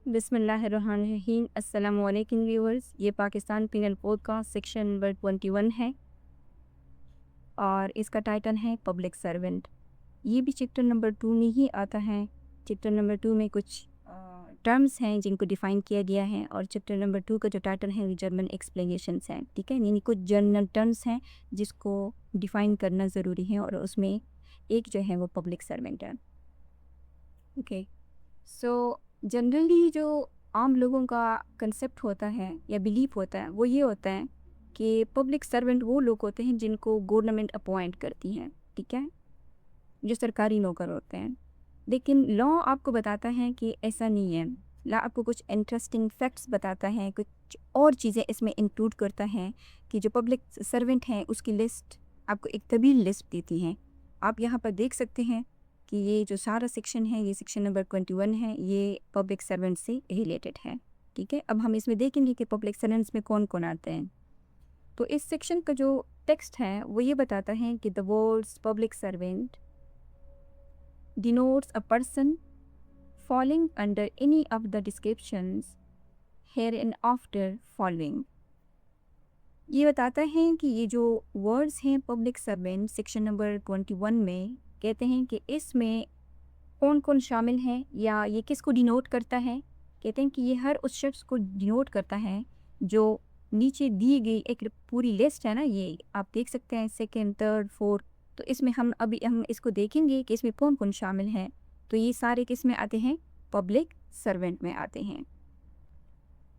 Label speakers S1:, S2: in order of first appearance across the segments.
S1: बिस्मिल्लाहिर्रहमानिर्रहीम। अस्सलाम वालेकुम व्यूअर्स। ये Pakistan penal podcast section number 21 है और इसका टाइटल है पब्लिक सर्वेंट। ये भी चैप्टर नंबर 2 में ही आता है। चैप्टर नंबर 2 में कुछ टर्म्स हैं जिनको डिफ़ाइन किया गया है और चैप्टर नंबर 2 का जो टाइटल है वो जर्मन एक्सप्लेनेशंस हैं। ठीक है, यानी कुछ जनरल टर्म्स हैं जिसको डिफ़ाइन करना ज़रूरी है और उसमें एक जो है वो पब्लिक सर्वेंट है। ओके, सो जनरली जो आम लोगों का कंसेप्ट होता है या बिलीफ होता है वो ये होता है कि पब्लिक सर्वेंट वो लोग होते हैं जिनको गवर्नमेंट अपॉइंट करती है। ठीक है, जो सरकारी नौकर होते हैं। लेकिन लॉ आपको बताता है कि ऐसा नहीं है। लॉ आपको कुछ इंटरेस्टिंग फैक्ट्स बताता है, कुछ और चीज़ें इसमें इंक्लूड करता है कि जो पब्लिक सर्वेंट हैं उसकी लिस्ट आपको एक तवील लिस्ट देती हैं। आप यहाँ पर देख सकते हैं कि ये जो सारा सेक्शन है, ये सेक्शन नंबर 21 है, ये पब्लिक सर्वेंट से रिलेटेड है। ठीक है, अब हम इसमें देखेंगे कि पब्लिक सर्वेंट्स में कौन कौन आते हैं। तो इस सेक्शन का जो टेक्स्ट है वो ये बताता है कि the words public servant denotes a person falling under any of the descriptions hereinafter following। ये बताता है कि ये जो वर्ड्स हैं पब्लिक सर्वेंट सेक्शन नंबर 21 में, कहते हैं कि इसमें कौन कौन शामिल हैं या ये किसको डिनोट करता है। कहते हैं कि ये हर उस शख्स को डिनोट करता है जो नीचे दी गई एक पूरी लिस्ट है ना, ये आप देख सकते हैं सेकंड, थर्ड, फोर्थ। तो इसमें हम इसको देखेंगे कि इसमें कौन कौन शामिल हैं। तो ये सारे किस में आते हैं? पब्लिक सर्वेंट में आते हैं।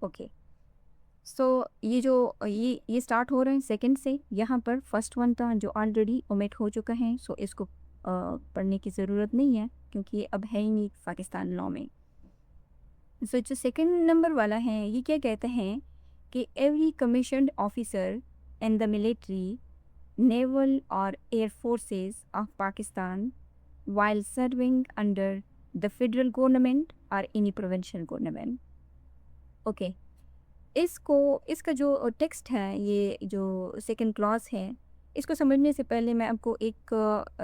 S1: ओके, सो ये जो ये स्टार्ट हो रहे हैं सेकंड से। यहाँ पर फर्स्ट वन था जो ऑलरेडी ओमिट हो चुका है, सो इसको पढ़ने की ज़रूरत नहीं है क्योंकि ये अब है ही नहीं पाकिस्तान लॉ में। सो जो सेकंड नंबर वाला है ये क्या कहते हैं कि every commissioned officer in the military, naval और air forces of Pakistan while serving under the federal government or any provincial government। Okay, इसका जो टेक्स्ट है, ये जो सेकंड क्लॉज है, इसको समझने से पहले मैं आपको एक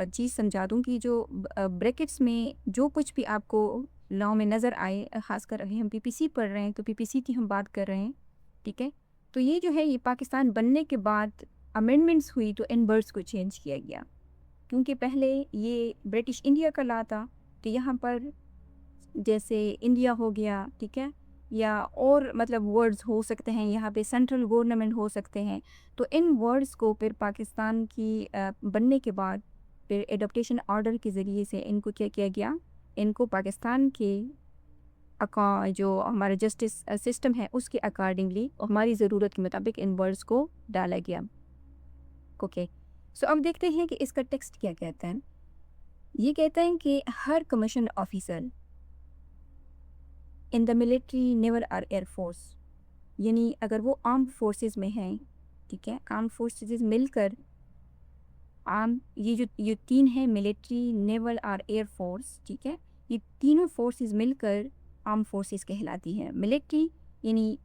S1: चीज़ समझा दूं कि जो ब्रैकेट्स में जो कुछ भी आपको लॉ में नज़र आए, ख़ासकर अभी हम पीपीसी पढ़ रहे हैं तो पीपीसी की हम बात कर रहे हैं। ठीक है, तो ये जो है ये पाकिस्तान बनने के बाद अमेंडमेंट्स हुई तो इन वर्ड्स को चेंज किया गया क्योंकि पहले ये ब्रिटिश इंडिया का लॉ था। तो यहाँ पर जैसे इंडिया हो गया, ठीक है, या और मतलब वर्ड्स हो सकते हैं, यहाँ पे सेंट्रल गवर्नमेंट हो सकते हैं। तो इन वर्ड्स को फिर पाकिस्तान की बनने के बाद फिर एडॉप्टेशन ऑर्डर के ज़रिए से इनको क्या किया गया, इनको पाकिस्तान के जो हमारा जस्टिस सिस्टम है उसके अकॉर्डिंगली हमारी ज़रूरत के मुताबिक इन वर्ड्स को डाला गया। ओके, सो अब देखते हैं कि इसका टेक्स्ट क्या कहता है। ये कहता है कि हर commission officer in the military, naval और एयर फोर्स, यानी अगर वो आर्म फोर्सेस में हैं, ठीक है, आर्म फोर्सेस मिलकर ये तीन है, मिलिट्री, नेवल और एयर फोर्स, ठीक है, ये तीनों फोर्सेस मिलकर आर्म फोर्सेस कहलाती हैं। मिलिट्री यानी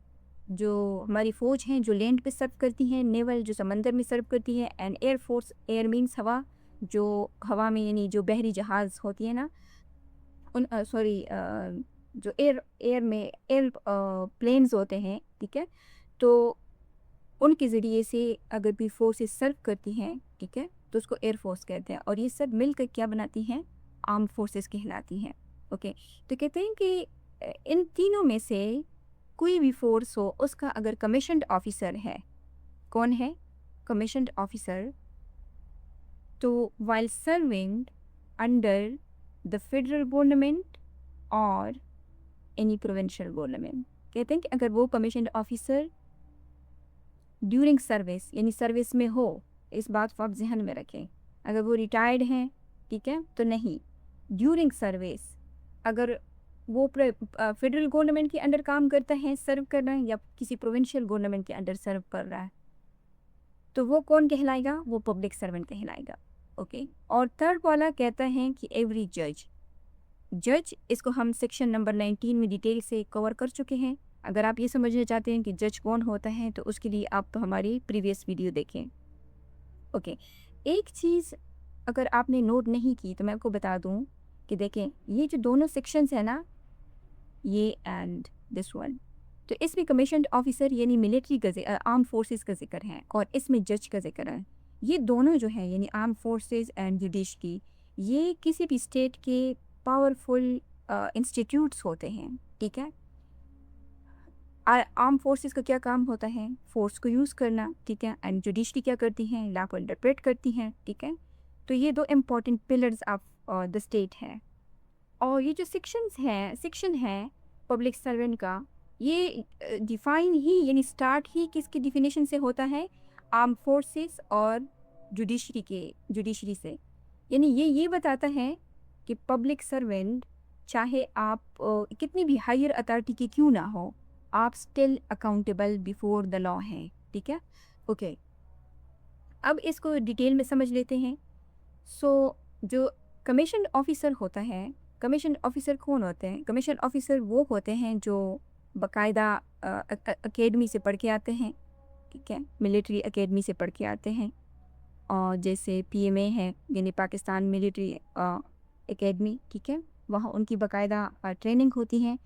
S1: जो हमारी फ़ौज हैं जो लैंड पे सर्व करती हैं, नेवल जो समंदर में सर्व करती है, and air force, air means हवा, जो हवा में यानी जो बहरी जहाज़ होती है ना, उन सॉरी जो एयर में एयर प्लेन्स होते हैं, ठीक है, तो उनके ज़रिए से अगर भी फोर्सेस सर्व करती हैं, ठीक है, तो उसको एयर फोर्स कहते हैं और ये सब मिलकर क्या बनाती हैं? आर्म फोर्सेस कहलाती हैं। ओके, तो कहते हैं कि इन तीनों में से कोई भी फोर्स हो उसका अगर कमीशन्ड ऑफिसर है, कौन है? कमीशन्ड ऑफिसर, तो while serving under the federal government और एनी प्रोविंशियल गवर्नमेंट, कहते हैं कि अगर वो कमीशन्ड ऑफिसर ड्यूरिंग सर्विस यानी सर्विस में हो, इस बात को आप जहन में रखें। अगर वो रिटायर्ड हैं, ठीक है, तो नहीं, ड्यूरिंग सर्विस अगर वो फेडरल गवर्नमेंट के अंडर काम करता है, सर्व कर रहा है, या किसी प्रोविंशियल गवर्नमेंट के अंडर सर्व कर रहा है, तो वो कौन कहलाएगा? वो पब्लिक सर्वेंट कहलाएगा। ओके, और थर्ड वाला कहता है कि एवरी जज, इसको हम सेक्शन नंबर 19 में डिटेल से कवर कर चुके हैं। अगर आप ये समझना चाहते हैं कि जज कौन होता है तो उसके लिए आप तो हमारी प्रीवियस वीडियो देखें। ओके, एक चीज़ अगर आपने नोट नहीं की तो मैं आपको बता दूं कि देखें, ये जो दोनों सेक्शंस है ना, ये एंड दिस वन। तो इसमें कमीशन्ड ऑफिसर यानी मिलिट्री का आर्म फोर्सेस का जिक्र है और इसमें जज का जिक्र है। ये दोनों जो है यानी आर्म फोर्सेस एंड जुडिशरी, ये किसी भी स्टेट के पावरफुल इंस्टीट्यूट्स होते हैं, ठीक है। आर्म फोर्सेस का क्या काम होता है? फोर्स को यूज़ करना, ठीक है। एंड जुडिशरी क्या करती हैं? लॉ को इंटरप्रेट करती हैं, ठीक है। तो ये दो important pillars of the state हैं। और ये जो सेक्शन है पब्लिक सर्वेंट का, ये डिफाइन ही यानी स्टार्ट ही किसकी डिफिनेशन से होता है? आर्म फोर्सेस और जुडिशरी से। यानी ये बताता है कि पब्लिक सर्वेंट चाहे आप कितनी भी हायर अथॉरिटी की क्यों ना हो, आप still accountable before the law हैं, ठीक है। ओके, अब इसको डिटेल में समझ लेते हैं। सो जो कमीशन ऑफिसर होता है, कमीशन ऑफिसर कौन होते हैं? कमीशन ऑफिसर वो होते हैं जो बाकायदा अकेडमी से पढ़ के आते हैं, ठीक है, मिलिट्री अकेडमी से पढ़ के आते हैं। और जैसे पीएमए है यानी पाकिस्तान मिलिट्री एकेडमी, ठीक है, वहाँ उनकी बाकायदा ट्रेनिंग होती है।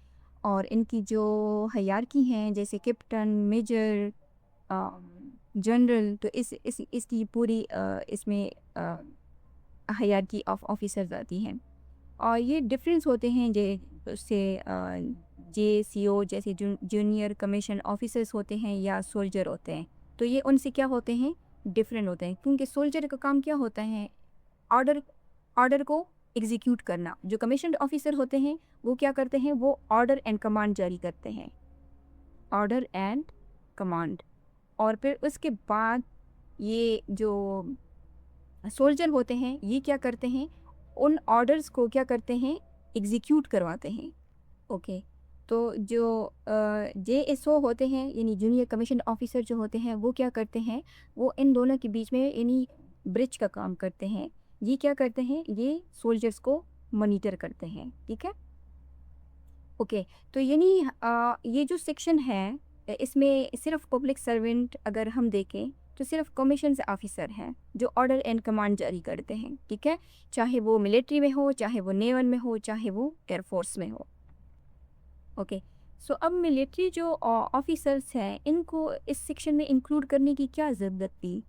S1: और इनकी जो हायरार्की हैं जैसे कैप्टन, मेजर, जनरल, तो इसकी पूरी इसमें हायरार्की ऑफ ऑफिसर्स आती हैं। और ये डिफरेंस होते हैं जैसे JCO जैसे जूनियर कमीशन ऑफिसर्स होते हैं या सोल्जर होते हैं। तो ये उनसे क्या होते हैं? डिफरेंट होते हैं, क्योंकि सोल्जर का काम क्या होता है? ऑर्डर को एग्जीक्यूट करना। जो कमीशन्ड ऑफिसर होते हैं वो क्या करते हैं? वो ऑर्डर एंड कमांड जारी करते हैं, ऑर्डर एंड कमांड। और फिर उसके बाद ये जो सोल्जर होते हैं ये क्या करते हैं? उन ऑर्डर्स को क्या करते हैं? एग्जीक्यूट करवाते हैं। ओके, तो जो JSO होते हैं यानी जूनियर कमीशन ऑफिसर जो होते हैं वो क्या करते हैं? वो इन दोनों के बीच में यानी ब्रिज का काम करते हैं। ये क्या करते हैं? ये सोल्जर्स को मॉनिटर करते हैं, ठीक है। ओके, तो यानी ये जो सेक्शन है इसमें सिर्फ पब्लिक सर्वेंट अगर हम देखें तो सिर्फ कमीशन ऑफिसर हैं जो ऑर्डर एंड कमांड जारी करते हैं, ठीक है। चाहे वो मिलिट्री में हो, चाहे वो नेवल में हो, चाहे वो एयरफोर्स में हो। ओके, सो अब मिलिट्री जो ऑफिसर्स हैं इनको इस सेक्शन में इंक्लूड करने की क्या ज़रूरत थी?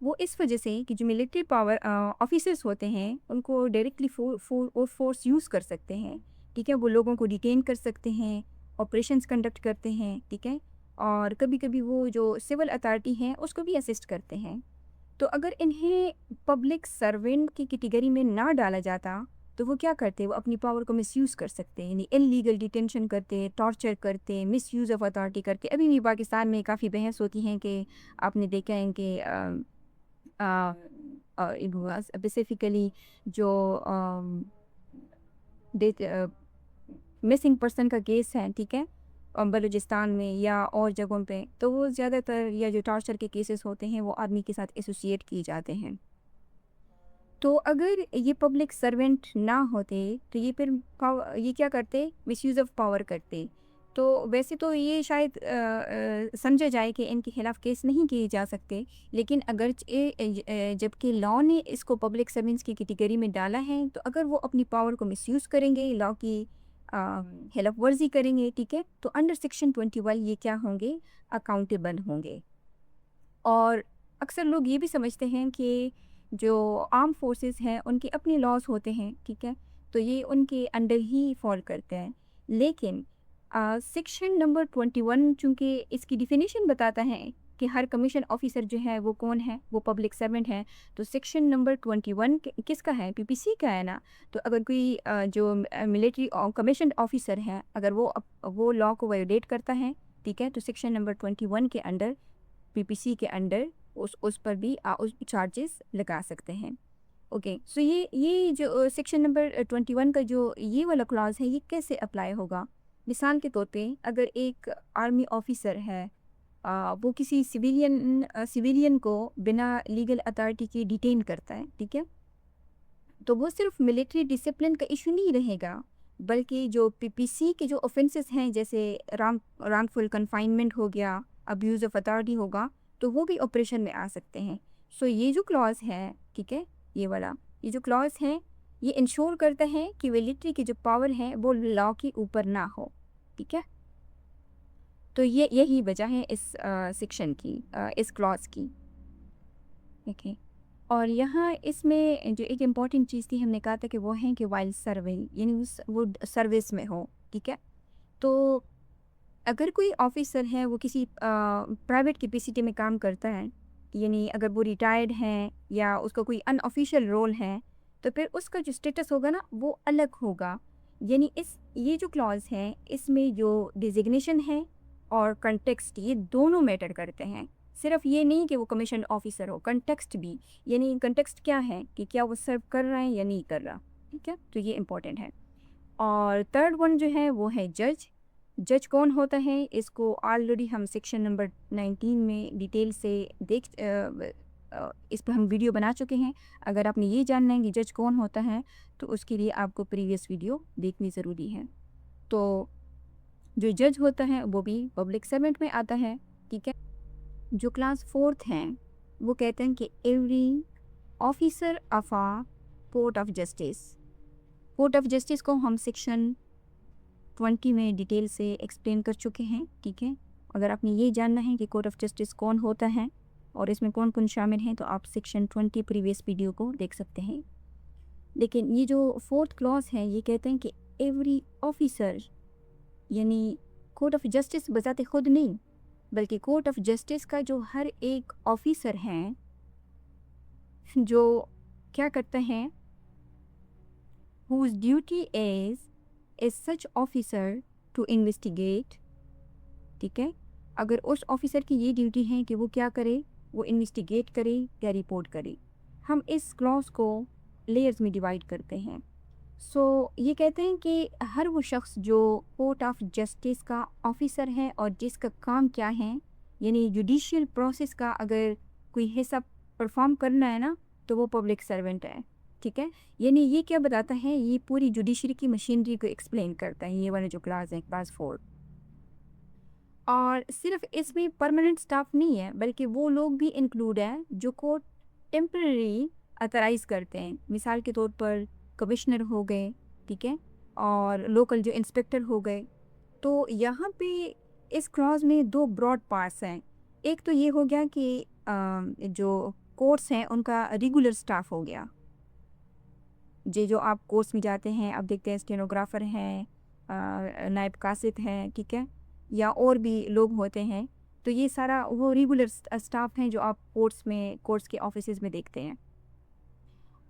S1: वो इस वजह से कि जो मिलिट्री पावर ऑफिसर्स होते हैं उनको डायरेक्टली फोर्स यूज़ कर सकते हैं, ठीक है। वो लोगों को डिटेन कर सकते हैं, ऑपरेशंस कंडक्ट करते हैं, ठीक है। और कभी कभी वो जो सिविल अथॉरिटी हैं उसको भी असिस्ट करते हैं। तो अगर इन्हें पब्लिक सर्वेंट की कैटेगरी में ना डाला जाता तो वो क्या करते? वो अपनी पावर को मिसयूज़ कर सकते हैं, यानी इलीगल डिटेंशन करते, टॉर्चर करते, मिसयूज़ ऑफ अथॉरिटी करते। अभी भी पाकिस्तान में काफ़ी बहस होती हैं कि आपने देखा है कि स्पेसिफिकली जो मिसिंग पर्सन का केस है, ठीक है, बलूचिस्तान में या और जगहों पे, तो वो ज़्यादातर या जो टॉर्चर के केसेस होते हैं वो आदमी के साथ एसोसिएट किए जाते हैं। तो अगर ये पब्लिक सर्वेंट ना होते तो ये फिर ये क्या करते? मिसयूज़ ऑफ पावर करते। तो वैसे तो ये शायद समझा जाए कि इनके खिलाफ केस नहीं किए जा सकते, लेकिन अगर जबकि लॉ ने इसको पब्लिक सर्वेंट्स की कैटेगरी में डाला है, तो अगर वो अपनी पावर को मिसयूज़ करेंगे, लॉ की खिलाफ वर्जी करेंगे, ठीक है, तो अंडर सेक्शन 21 ये क्या होंगे? अकाउंटेबल होंगे। और अक्सर लोग ये भी समझते हैं कि जो आर्म फोर्सेस हैं उनके अपने लॉज होते हैं, ठीक है, तो ये उनके अंडर ही फॉल करते हैं। लेकिन सेक्शन नंबर 21 चूँकि इसकी डिफिनीशन बताता है कि हर कमीशन ऑफिसर जो है वो कौन है? वो पब्लिक सर्वेंट है। तो सेक्शन नंबर 21 किसका है? PPC का है ना। तो अगर कोई जो मिलिट्री कमीशन ऑफिसर है अगर वो लॉ को वायोलेट करता है, ठीक है, तो सेक्शन नंबर 21 के अंडर PPC के अंडर उस पर भी उस चार्जेस लगा सकते हैं। ओके, सो ये जो सेक्शन नंबर 21 का जो ये वाला क्लॉज है ये कैसे अप्लाई होगा? मिसाल के तौर पे अगर एक आर्मी ऑफिसर है, वो किसी सिविलियन को बिना लीगल अथॉरिटी के डिटेन करता है, ठीक है, तो वो सिर्फ मिलिट्री डिसिप्लिन का इशू नहीं रहेगा, बल्कि जो PPC के जो ऑफेंसेस हैं जैसे रॉन्गफुल कन्फाइनमेंट हो गया, अब्यूज़ ऑफ अथॉरिटी होगा, तो वो भी ऑपरेशन में आ सकते हैं। सो ये जो क्लॉज है, ठीक है, ये वाला ये जो क्लॉज है ये इंश्योर करता है कि मिलिट्री की जो पावर है वो लॉ के ऊपर ना हो। ठीक है। तो ये यही वजह है इस सेक्शन की, इस क्लॉज की। ओके। और यहाँ इसमें जो एक इम्पॉर्टेंट चीज़ थी, हमने कहा था कि वो है कि वाइल सर्विंग, यानी वो सर्विस में हो, ठीक है। तो अगर कोई ऑफिसर है वो किसी प्राइवेट कैपेसिटी में काम करता है, यानी अगर वो रिटायर्ड हैं या उसका कोई अनऑफिशियल रोल है, तो फिर उसका जो स्टेटस होगा ना वो अलग होगा। यानी ये जो क्लॉज है इसमें जो डिजिग्नेशन है और कंटेक्स्ट, ये दोनों मैटर करते हैं। सिर्फ ये नहीं कि वो कमीशन ऑफिसर हो, कंटेक्स्ट भी। यानी कंटेक्स्ट क्या है कि क्या वो सर्व कर रहा है या नहीं कर रहा, ठीक है। तो ये इम्पोर्टेंट है। और थर्ड वन जो है वो है जज। जज कौन होता है, इसको ऑलरेडी हम सेक्शन नंबर 19 में डिटेल से इस पर हम वीडियो बना चुके हैं। अगर आपने ये जानना है कि जज कौन होता है तो उसके लिए आपको प्रीवियस वीडियो देखनी ज़रूरी है। तो जो जज होता है वो भी पब्लिक सर्वेंट में आता है, ठीक है। जो क्लास 4th हैं वो कहते हैं कि every officer of a court of justice. Court of justice को हम सेक्शन 20 में डिटेल से एक्सप्लेन कर चुके हैं, ठीक है। अगर आपने ये जानना है कि कोर्ट ऑफ जस्टिस कौन होता है और इसमें कौन कौन शामिल हैं तो आप सेक्शन 20 प्रीवियस वीडियो को देख सकते हैं। लेकिन ये जो 4th क्लॉज है ये कहते हैं कि एवरी ऑफिसर, यानी कोर्ट ऑफ जस्टिस बजाते खुद नहीं, बल्कि कोर्ट ऑफ जस्टिस का जो हर एक ऑफिसर हैं जो क्या करते हैं, whose duty is such officer to investigate, ठीक है। अगर उस ऑफिसर की ये ड्यूटी है कि वो क्या करे, वो इन्वेस्टिगेट करे या रिपोर्ट करे। हम इस क्लॉज को लेयर्स में डिवाइड करते हैं। ये कहते हैं कि हर वो शख्स जो कोर्ट ऑफ जस्टिस का ऑफिसर है और जिसका काम क्या है, यानी जुडिशियल प्रोसेस का अगर कोई हिस्सा परफॉर्म करना है ना तो वो पब्लिक सर्वेंट है, ठीक है। यानी ये क्या बताता है, ये पूरी जुडिशरी की मशीनरी को एक्सप्लेन करता है, ये वाला जो क्लास है, क्लास 4। और सिर्फ इसमें परमानेंट स्टाफ नहीं है बल्कि वो लोग भी इंक्लूड है जो को टेम्पररी अथराइज करते हैं। मिसाल के तौर पर कमिश्नर हो गए, ठीक है, और लोकल जो इंस्पेक्टर हो गए। तो यहाँ पे इस क्लॉज में दो ब्रॉड पार्ट्स हैं। एक तो ये हो गया कि जो कोर्ट्स हैं उनका रेगुलर स्टाफ हो गया, जो आप कोर्स में जाते हैं, आप देखते हैं स्टेनोग्राफर हैं, नायब कासिद हैं, ठीक है, या और भी लोग होते हैं। तो ये सारा वो रेगुलर स्टाफ हैं जो आप कोर्ट्स के ऑफिसेज में देखते हैं।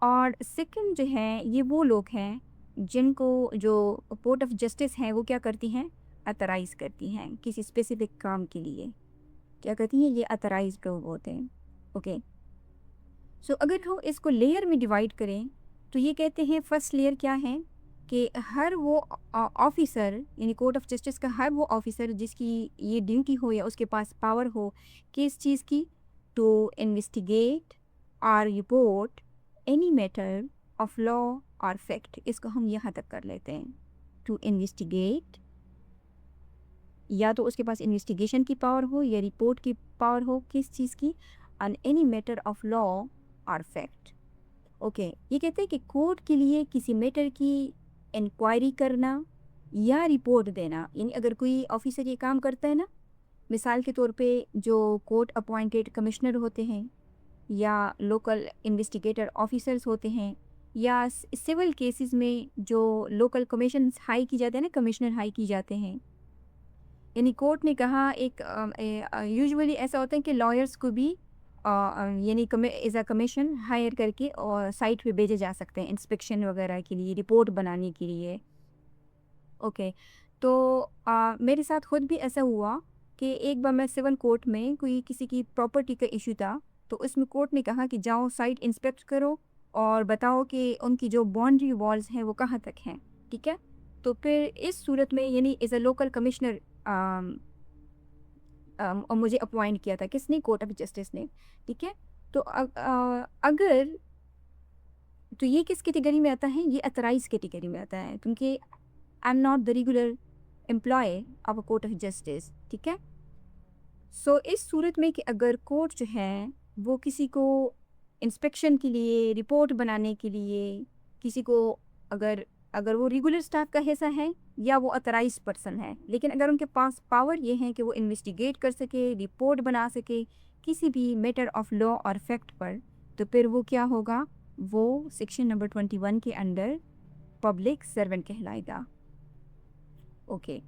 S1: और सेकंड जो है ये वो लोग हैं जिनको जो कोर्ट ऑफ जस्टिस हैं वो क्या करती हैं, अथराइज करती हैं किसी स्पेसिफिक काम के लिए। क्या करती हैं, ये अथराइज लोग होते हैं। ओके। अगर हम इसको लेयर में डिवाइड करें तो ये कहते हैं फर्स्ट लेयर क्या है कि हर वो ऑफिसर, यानी कोर्ट ऑफ जस्टिस का हर वो ऑफिसर जिसकी ये ड्यूटी हो या उसके पास पावर हो किस चीज़ की, टू इन्वेस्टिगेट और report any matter of law और फैक्ट। इसको हम यहाँ तक कर लेते हैं, टू इन्वेस्टिगेट, या तो उसके पास इन्वेस्टिगेशन की पावर हो या रिपोर्ट की पावर हो किस चीज़ की, on any matter of law और फैक्ट। ओके। ये कहते हैं कि कोर्ट के लिए किसी मैटर की इंक्वायरी करना या रिपोर्ट देना, यानी अगर कोई ऑफिसर ये काम करता है ना, मिसाल के तौर पे जो कोर्ट अपॉइंटेड कमिश्नर होते हैं या लोकल इन्वेस्टिगेटर ऑफिसर्स होते हैं, या सिविल केसेस में जो लोकल कमीशन हाई की जाते हैं ना, कमिश्नर हाई की जाते हैं। यानी कोर्ट ने कहा एक यूजुअली ऐसा होता है कि लॉयर्स को भी यानी एज अ कमीशन हायर करके और साइट पे भेजे जा सकते हैं इंस्पेक्शन वगैरह के लिए, रिपोर्ट बनाने के लिए। ओके। तो मेरे साथ खुद भी ऐसा हुआ कि एक बार मैं सिविल कोर्ट में कोई किसी की प्रॉपर्टी का इशू था, तो उसमें कोर्ट ने कहा कि जाओ साइट इंस्पेक्ट करो और बताओ कि उनकी जो बाउंड्री वॉल्स हैं वो कहाँ तक हैं, ठीक है। तो फिर इस सूरत में यानी एज अ लोकल कमिश्नर और मुझे अपॉइंट किया था किसने, कोर्ट ऑफ जस्टिस ने, ठीक है। तो अगर तो ये किस कैटेगरी में आता है, ये अथराइज कैटेगरी में आता है क्योंकि I am not the regular employ of a court of justice, ठीक है। इस सूरत में कि अगर कोर्ट जो है वो किसी को इंस्पेक्शन के लिए, रिपोर्ट बनाने के लिए, किसी को अगर अगर वो रेगुलर स्टाफ का हिस्सा है या वो ऑथराइज्ड पर्सन है। लेकिन अगर उनके पास पावर ये है कि वो इन्वेस्टिगेट कर सके, रिपोर्ट बना सके किसी भी मैटर ऑफ लॉ और फैक्ट पर, तो फिर वो क्या होगा, वो सेक्शन नंबर 21 के अंडर पब्लिक सर्वेंट कहलाएगा। ओके,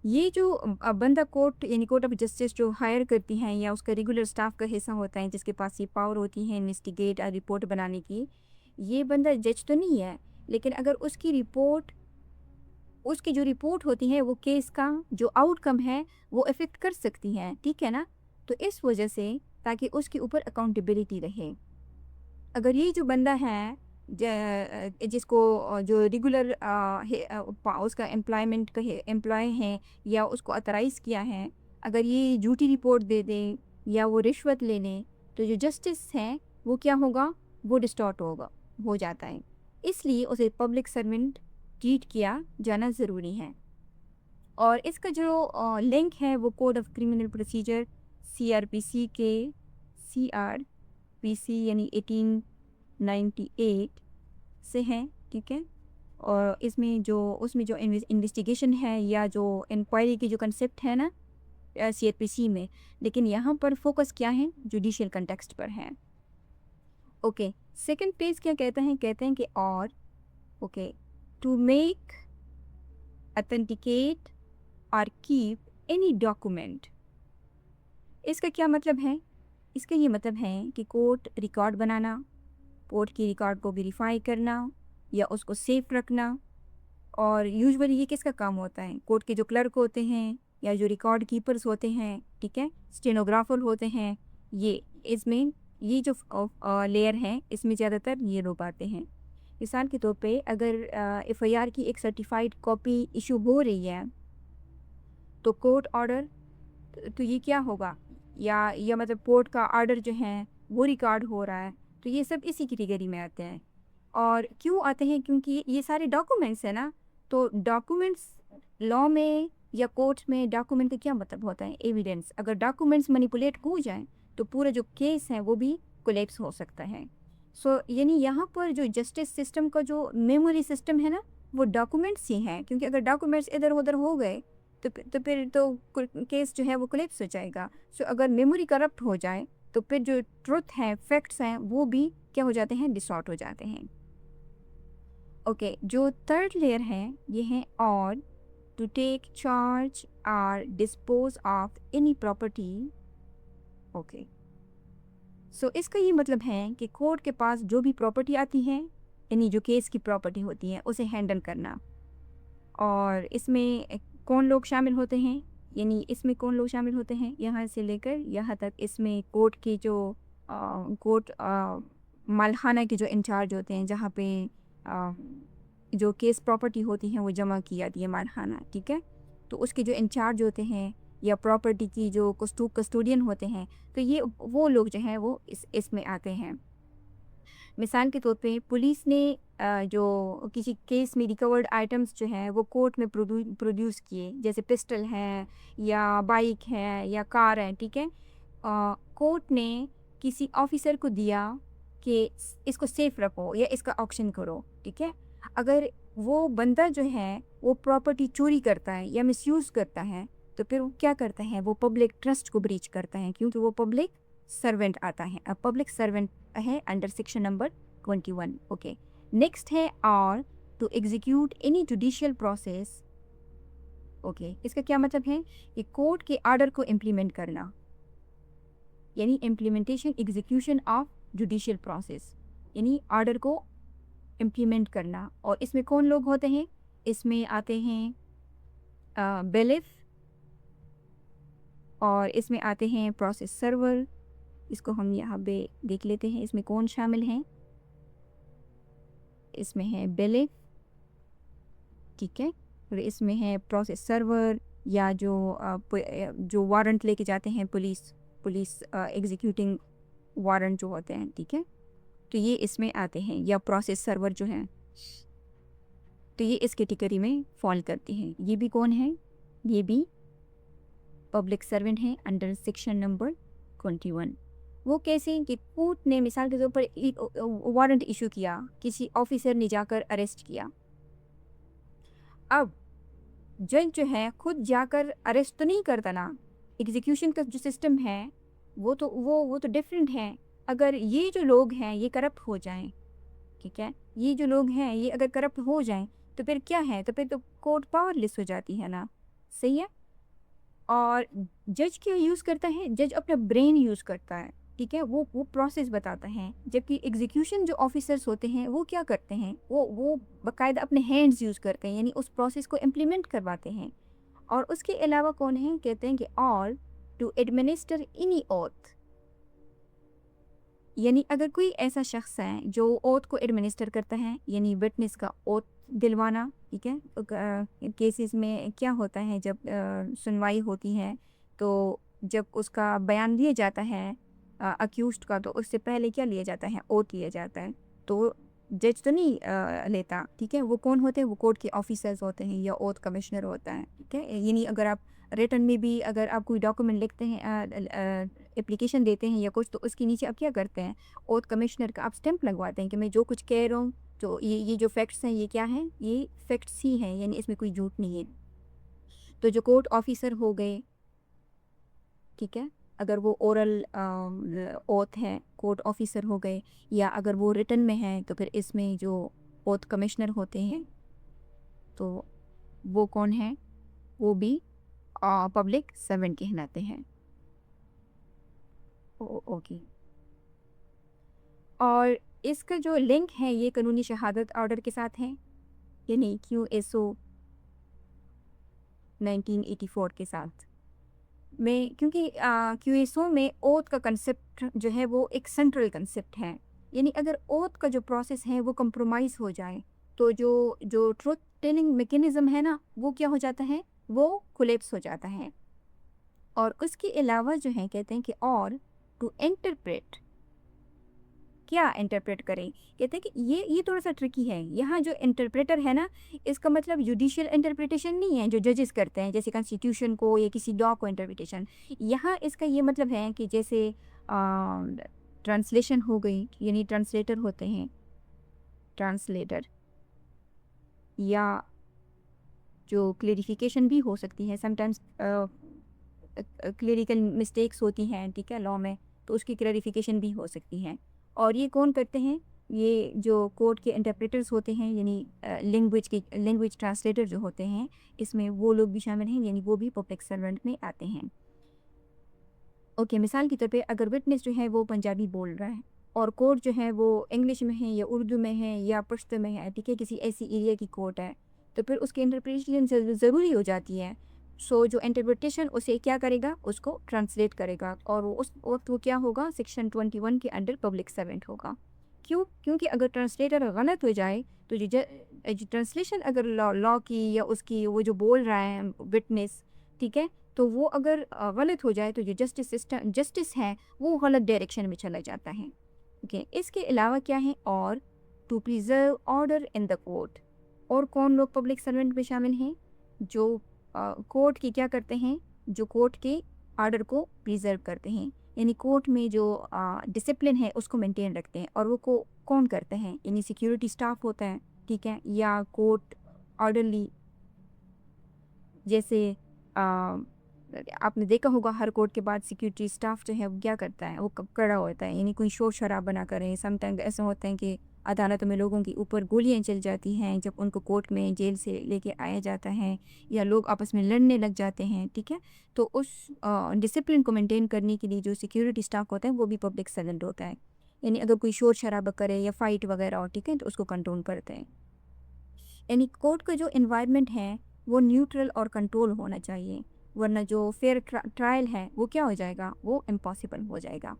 S1: ये जो बंदा कोर्ट यानी कोर्ट ऑफ जस्टिस जो हायर करती हैं या उसका रेगुलर स्टाफ का हिस्सा होता है जिसके पास ये पावर होती है इन्वेस्टिगेट और रिपोर्ट बनाने की, ये बंदा जज तो नहीं है, लेकिन अगर उसकी जो रिपोर्ट होती है वो केस का जो आउटकम है वो इफ़ेक्ट कर सकती हैं, ठीक है ना। तो इस वजह से ताकि उसके ऊपर अकाउंटेबिलिटी रहे, अगर ये जो बंदा है जिसको जो रेगुलर उसका एम्प्लॉयमेंट का एम्प्लॉय है या उसको ऑथराइज़ किया है, अगर ये झूठी रिपोर्ट दे दे या वो रिश्वत ले लें, तो जो जस्टिस है वो क्या होगा, वो डिस्टॉर्ट हो जाता है। इसलिए उसे पब्लिक सर्वेंट ट्रीट किया जाना ज़रूरी है। और इसका जो लिंक है वो code of criminal procedure CRPC के CRPC यानी 1898 से है, ठीक है। और उसमें जो इन्वेस्टिगेशन है या जो इंक्वायरी की जो कंसेप्ट है ना CRPC में, लेकिन यहाँ पर फोकस क्या है, जुडिशियल कंटेक्स्ट पर है। ओके, सेकंड पेज क्या कहते हैं कि और ओके, टू मेक अथेंटिकेट और कीप एनी डॉक्यूमेंट। इसका क्या मतलब है, इसका ये मतलब है कि कोर्ट रिकॉर्ड बनाना, कोर्ट की रिकॉर्ड को वेरीफाई करना या उसको सेफ रखना। और यूजुअली ये किसका काम होता है, कोर्ट के जो क्लर्क होते हैं या जो रिकॉर्ड कीपर्स होते हैं, ठीक है, स्टेनोग्राफर होते हैं, ये जो लेयर है इसमें ज़्यादातर ये लोग आते हैं। मिसाल के तौर पे अगर FIR की एक सर्टिफाइड कॉपी इशू हो रही है तो कोर्ट ऑर्डर, तो ये क्या होगा, या मतलब कोर्ट का ऑर्डर जो है वो रिकॉर्ड हो रहा है, तो ये सब इसी कैटेगरी में आते हैं। और क्यों आते हैं, क्योंकि ये सारे डॉक्यूमेंट्स हैं ना, तो डॉक्यूमेंट्स लॉ में या कोर्ट में डॉक्यूमेंट का क्या मतलब होता है, एविडेंस। अगर डॉक्यूमेंट्स मैनिपुलेट हो जाए तो पूरा जो केस है वो भी कोलैप्स हो सकता है। सो यानी यहाँ पर जो जस्टिस सिस्टम का जो मेमोरी सिस्टम है ना, वो डॉक्यूमेंट्स ही हैं, क्योंकि अगर डॉक्यूमेंट्स इधर उधर हो गए तो फिर तो केस जो है वो कोलैप्स हो जाएगा। सो अगर मेमोरी करप्ट हो जाए तो फिर जो ट्रुथ है, फैक्ट्स हैं, वो भी क्या हो जाते हैं, डिस्टॉर्ट हो जाते हैं। ओके, जो थर्ड लेयर है ये है और टू टेक चार्ज और dispose of any property. Okay, so इसका ये मतलब है कि कोर्ट के पास जो भी प्रॉपर्टी आती है, यानी जो केस की प्रॉपर्टी होती है, उसे हैंडल करना। और इसमें कौन लोग शामिल होते हैं, यानी इसमें कौन लोग शामिल होते हैं, यहाँ से लेकर यहाँ तक इसमें कोर्ट की जो कोर्ट मालखाना के जो इंचार्ज होते हैं, जहाँ पे जो केस प्रॉपर्टी होती हैं वो जमा की जाती है मालखाना, ठीक है। तो उसके जो इंचार्ज होते हैं या प्रॉपर्टी की जो कस्टोडियन होते हैं, तो ये वो लोग जो हैं वो इसमें आते हैं। मिसाल के तौर पे पुलिस ने जो किसी केस में रिकवर्ड आइटम्स जो हैं वो कोर्ट में प्रोड्यूस किए, जैसे पिस्टल है या बाइक है या कार है, ठीक है। कोर्ट ने किसी ऑफिसर को दिया कि इसको सेफ रखो या इसका ऑक्शन करो, ठीक है। अगर वो बंदा जो है वो प्रॉपर्टी चोरी करता है या मिसयूज़ करता है, तो फिर वो क्या करता है, वो पब्लिक ट्रस्ट को ब्रीच करता है, क्योंकि वो पब्लिक सर्वेंट आता है। अब पब्लिक सर्वेंट है under section number 21। Okay, next है और to execute any judicial process. Okay, इसका क्या मतलब है कि कोर्ट के ऑर्डर को इम्प्लीमेंट करना, यानी implementation execution of judicial process, यानी ऑर्डर को इम्प्लीमेंट करना। और इसमें कौन लोग होते हैं, इसमें आते हैं बेलिफ, और इसमें आते हैं प्रोसेस सर्वर। इसको हम यहाँ पे देख लेते हैं इसमें कौन शामिल हैं। इसमें है बेलिफ, ठीक है, और इसमें है प्रोसेस सर्वर या जो वारंट लेके जाते हैं पुलिस एग्जीक्यूटिंग वारंट जो होते हैं, ठीक है। तो ये इसमें आते हैं, या प्रोसेस सर्वर जो हैं, तो ये इस कैटेगरी में फॉल करते हैं। ये भी कौन है, ये भी पब्लिक सर्वेंट हैं अंडर सेक्शन नंबर 21। वो कैसे कि कोर्ट ने मिसाल के तौर पर एक वारंट इशू किया, किसी ऑफिसर ने जाकर अरेस्ट किया। अब जज जो है खुद जाकर अरेस्ट तो नहीं करता ना, एग्जीक्यूशन का जो सिस्टम है वो तो डिफरेंट है। अगर ये जो लोग हैं ये करप्ट हो जाएं, ठीक है, ये जो लोग हैं ये अगर करप्ट हो जाएं तो फिर क्या है, तो फिर तो कोर्ट पावरलेस हो जाती है ना, सही है। और जज क्या यूज़ करता है, जज अपना ब्रेन यूज़ करता है, ठीक है, वो प्रोसेस बताता है। जबकि एग्जीक्यूशन जो ऑफिसर्स होते हैं वो क्या करते हैं, वो बाकायदा अपने हैंड्स यूज़ करते हैं, यानी उस प्रोसेस को इम्प्लीमेंट करवाते हैं। और उसके अलावा कौन है, कहते हैं कि all to administer any oath, यानी अगर कोई ऐसा शख्स है जो ओथ को एडमिनिस्टर करता है, यानी विटनेस का ओथ दिलवाना, ठीक है। केसेस में क्या होता है, जब सुनवाई होती है तो जब उसका बयान लिया जाता है अक्यूज्ड का, तो उससे पहले क्या लिया जाता है, ओथ लिया जाता है। तो जज तो नहीं लेता, ठीक है, वो कौन होते हैं, वो कोर्ट के ऑफिसर्स होते हैं या ओथ कमिश्नर होता है, ठीक है। यानी अगर आप रिटर्न में भी अगर आप कोई डॉक्यूमेंट लिखते हैं, एप्लीकेशन देते हैं या कुछ, तो उसके नीचे आप क्या करते हैं, ओथ कमिश्नर का आप स्टैंप लगवाते हैं कि मैं जो कुछ कह रहा हूँ, जो ये जो फैक्ट्स हैं ये क्या हैं, ये फैक्ट्स ही हैं, यानी इसमें कोई झूठ नहीं है। तो जो कोर्ट ऑफिसर हो गए, ठीक है, अगर वो ओरल ओथ है कोर्ट ऑफिसर हो गए, या अगर वो रिटर्न में है तो फिर इसमें जो ओथ कमिश्नर होते हैं तो वो कौन है, वो भी पब्लिक सर्वेंट कहलाते हैं। ओके। और इसका जो लिंक है ये कानूनी शहादत ऑर्डर के साथ है, यानी QSO 1984 के साथ में, क्योंकि QSO में ओथ का कंसेप्ट जो है वो एक सेंट्रल कंसेप्ट है। यानी अगर ओथ का जो प्रोसेस है वो कंप्रोमाइज़ हो जाए तो जो जो ट्रुथ टेलिंग मैकेनिज्म है ना वो क्या हो जाता है, वो कोलैप्स हो जाता है। और उसके अलावा जो है कहते हैं कि और टू इंटरप्रेट, क्या इंटरप्रेट करें, कहते हैं कि ये थोड़ा सा ट्रिकी है। यहाँ जो इंटरप्रेटर है ना, इसका मतलब जुडिशियल इंटरप्रिटेशन नहीं है जो जजेस करते हैं, जैसे कॉन्स्टिट्यूशन को या किसी लॉ को इंटरप्रिटेशन। यहाँ इसका ये मतलब है कि जैसे ट्रांसलेशन हो गई, यानी ट्रांसलेटर होते हैं, ट्रांसलेटर, या जो क्लेरिफिकेशन भी हो सकती है समटाइम्स, क्लेरिकल मिस्टेक्स होती हैं, ठीक है, लॉ में, तो उसकी क्लैरिफिकेशन भी हो सकती है। और ये कौन करते हैं, ये जो कोर्ट के इंटरप्रेटर्स होते हैं, यानी लैंग्वेज ट्रांसलेटर जो होते हैं, इसमें वो लोग भी शामिल हैं, यानी वो भी पब्लिक सर्वेंट में आते हैं। ओके, मिसाल के तौर पे अगर विटनेस जो है वो पंजाबी बोल रहा है और कोर्ट जो है वो इंग्लिश में है या उर्दू में है या पश्तो में है, ठीक है, किसी ऐसी एरिया की कोर्ट है, तो फिर उसकी इंटरप्रिटेशन ज़रूरी हो जाती है। सो जो इंटरप्रिटेशन उसे क्या करेगा, उसको ट्रांसलेट करेगा, और वो उस वक्त वो क्या होगा, सेक्शन 21 के अंडर पब्लिक सर्वेंट होगा। क्यों, क्योंकि अगर ट्रांसलेटर गलत हो जाए तो जो ट्रांसलेशन अगर लॉ की या उसकी वो जो बोल रहा है विटनेस, ठीक है, तो वो अगर गलत हो जाए तो जो जस्टिस है वो गलत डायरेक्शन में चला जाता है। ओके, इसके अलावा क्या है, और to preserve order in the court, और कौन लोग पब्लिक सर्वेंट में शामिल हैं, जो कोर्ट की क्या करते हैं, जो कोर्ट के ऑर्डर को प्रिजर्व करते हैं, यानी कोर्ट में जो डिसिप्लिन है उसको मेंटेन रखते हैं। और वो कौन करते हैं, यानी सिक्योरिटी स्टाफ होता है, ठीक है, या कोर्ट ऑर्डरली, जैसे आपने देखा होगा हर कोर्ट के बाद सिक्योरिटी स्टाफ जो है वो क्या करता है, वो खड़ा होता है, यानी कोई शोर शराबा ना करें। समटाइम ऐसा होता है कि अदालतों में लोगों के ऊपर गोलियां चल जाती हैं जब उनको कोर्ट में जेल से लेके आया जाता है, या लोग आपस में लड़ने लग जाते हैं, ठीक है। तो उस डिसिप्लिन को मेंटेन करने के लिए जो सिक्योरिटी स्टाफ होता है वो भी पब्लिक सर्वेंट होता है, यानी अगर कोई शोर शराबा करे या फाइट वगैरह हो, ठीक है, तो उसको कंट्रोल करते हैं। यानी कोर्ट का जो इन्वायरमेंट है वो न्यूट्रल और कंट्रोल होना चाहिए, वरना जो फेयर ट्रायल है वो क्या हो जाएगा, वो इम्पॉसिबल हो जाएगा।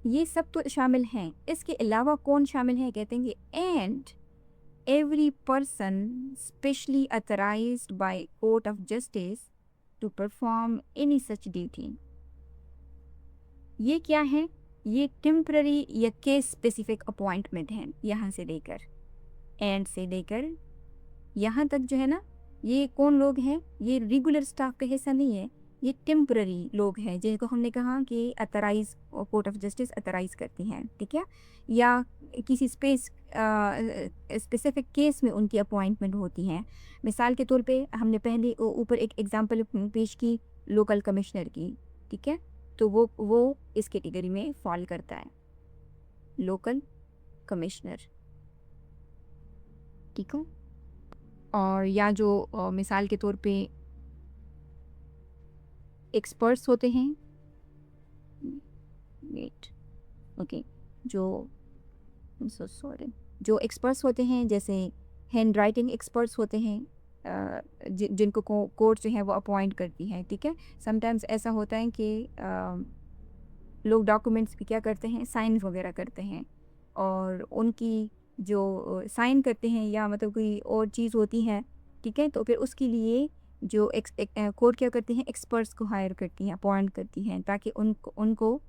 S1: ये सब तो शामिल हैं। इसके अलावा कौन शामिल है, कहते हैं कि and every person specially authorised by court of justice to perform any such duty. ये क्या है, ये टेम्पररी या केस स्पेसिफिक अपॉइंटमेंट है। यहाँ से लेकर एंड से लेकर यहाँ तक जो है ना, ये कौन लोग हैं, ये रेगुलर स्टाफ का हिस्सा नहीं है, ये टेम्पररी लोग हैं जिनको हमने कहा कि authorise court of justice authorise करती हैं, ठीक है, या किसी स्पेसिफिक केस में उनकी अपॉइंटमेंट होती हैं। मिसाल के तौर पे हमने पहले ऊपर एक एग्जांपल पेश की लोकल कमिश्नर की, ठीक है, तो वो इस कैटेगरी में फॉल करता है, लोकल कमिश्नर, ठीक है। और या जो मिसाल के तौर पे एक्सपर्ट्स होते हैं, वेट, ओके, जो सो सॉरी, जो एक्सपर्ट्स होते हैं जैसे हैंड राइटिंग एक्सपर्ट्स होते हैं, जिनको कोर्ट जो है वो अपॉइंट करती है, ठीक है। समटाइम्स ऐसा होता है कि लोग डॉक्यूमेंट्स पे क्या करते हैं, साइन वगैरह करते हैं, और उनकी जो साइन करते हैं या मतलब कोई और चीज़ होती है, ठीक है, तो फिर उसके लिए जो कोर्ट क्या करती हैं, एक्सपर्ट्स को हायर करती हैं, अपॉइंट करती हैं, ताकि उनको उनको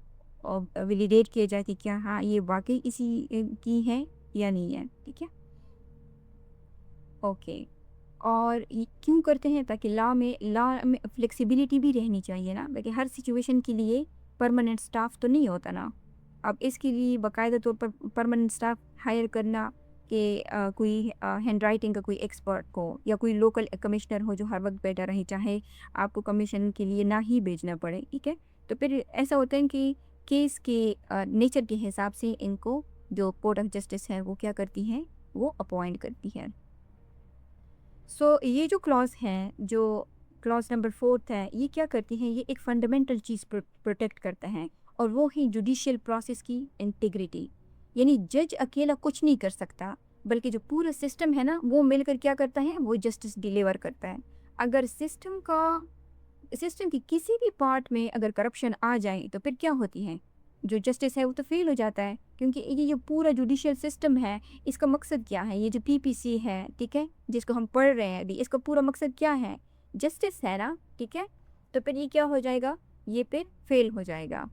S1: वैलिडेट किया जाए कि क्या हाँ ये वाकई इसी की है या नहीं है, ठीक है, ओके। और ये क्यों करते हैं, ताकि लॉ में फ्लेक्सिबिलिटी भी रहनी चाहिए ना, ताकि हर सिचुएशन के लिए परमानेंट स्टाफ तो नहीं होता ना। अब इसके लिए बाकायदा तौर पर परमानेंट स्टाफ हायर करना कि कोई हैंड राइटिंग का कोई एक्सपर्ट को या कोई लोकल कमिश्नर हो जो हर वक्त बैठा रहे, चाहे आपको कमीशन के लिए ना ही भेजना पड़े, ठीक है। तो फिर ऐसा होता है कि केस के नेचर के हिसाब से इनको जो कोर्ट ऑफ जस्टिस है वो क्या करती है, वो अपॉइंट करती है। सो ये जो क्लॉज हैं, जो क्लॉज नंबर 4 है, ये क्या करती हैं, ये एक फंडामेंटल चीज़ प्रोटेक्ट करता है, और वो है जुडिशियल प्रोसेस की इंटीग्रिटी। यानी जज अकेला कुछ नहीं कर सकता, बल्कि जो पूरा सिस्टम है ना वो मिलकर क्या करता है, वो जस्टिस डिलीवर करता है। अगर सिस्टम की किसी भी पार्ट में अगर करप्शन आ जाए तो फिर क्या होती है, जो जस्टिस है वो तो फेल हो जाता है, क्योंकि ये पूरा जुडिशियल सिस्टम है, इसका मकसद क्या है, ये जो पीपीसी है, ठीक है, जिसको हम पढ़ रहे हैं अभी, इसका पूरा मकसद क्या है, जस्टिस है ना, ठीक है। तो फिर ये क्या हो जाएगा, ये फिर फेल हो जाएगा।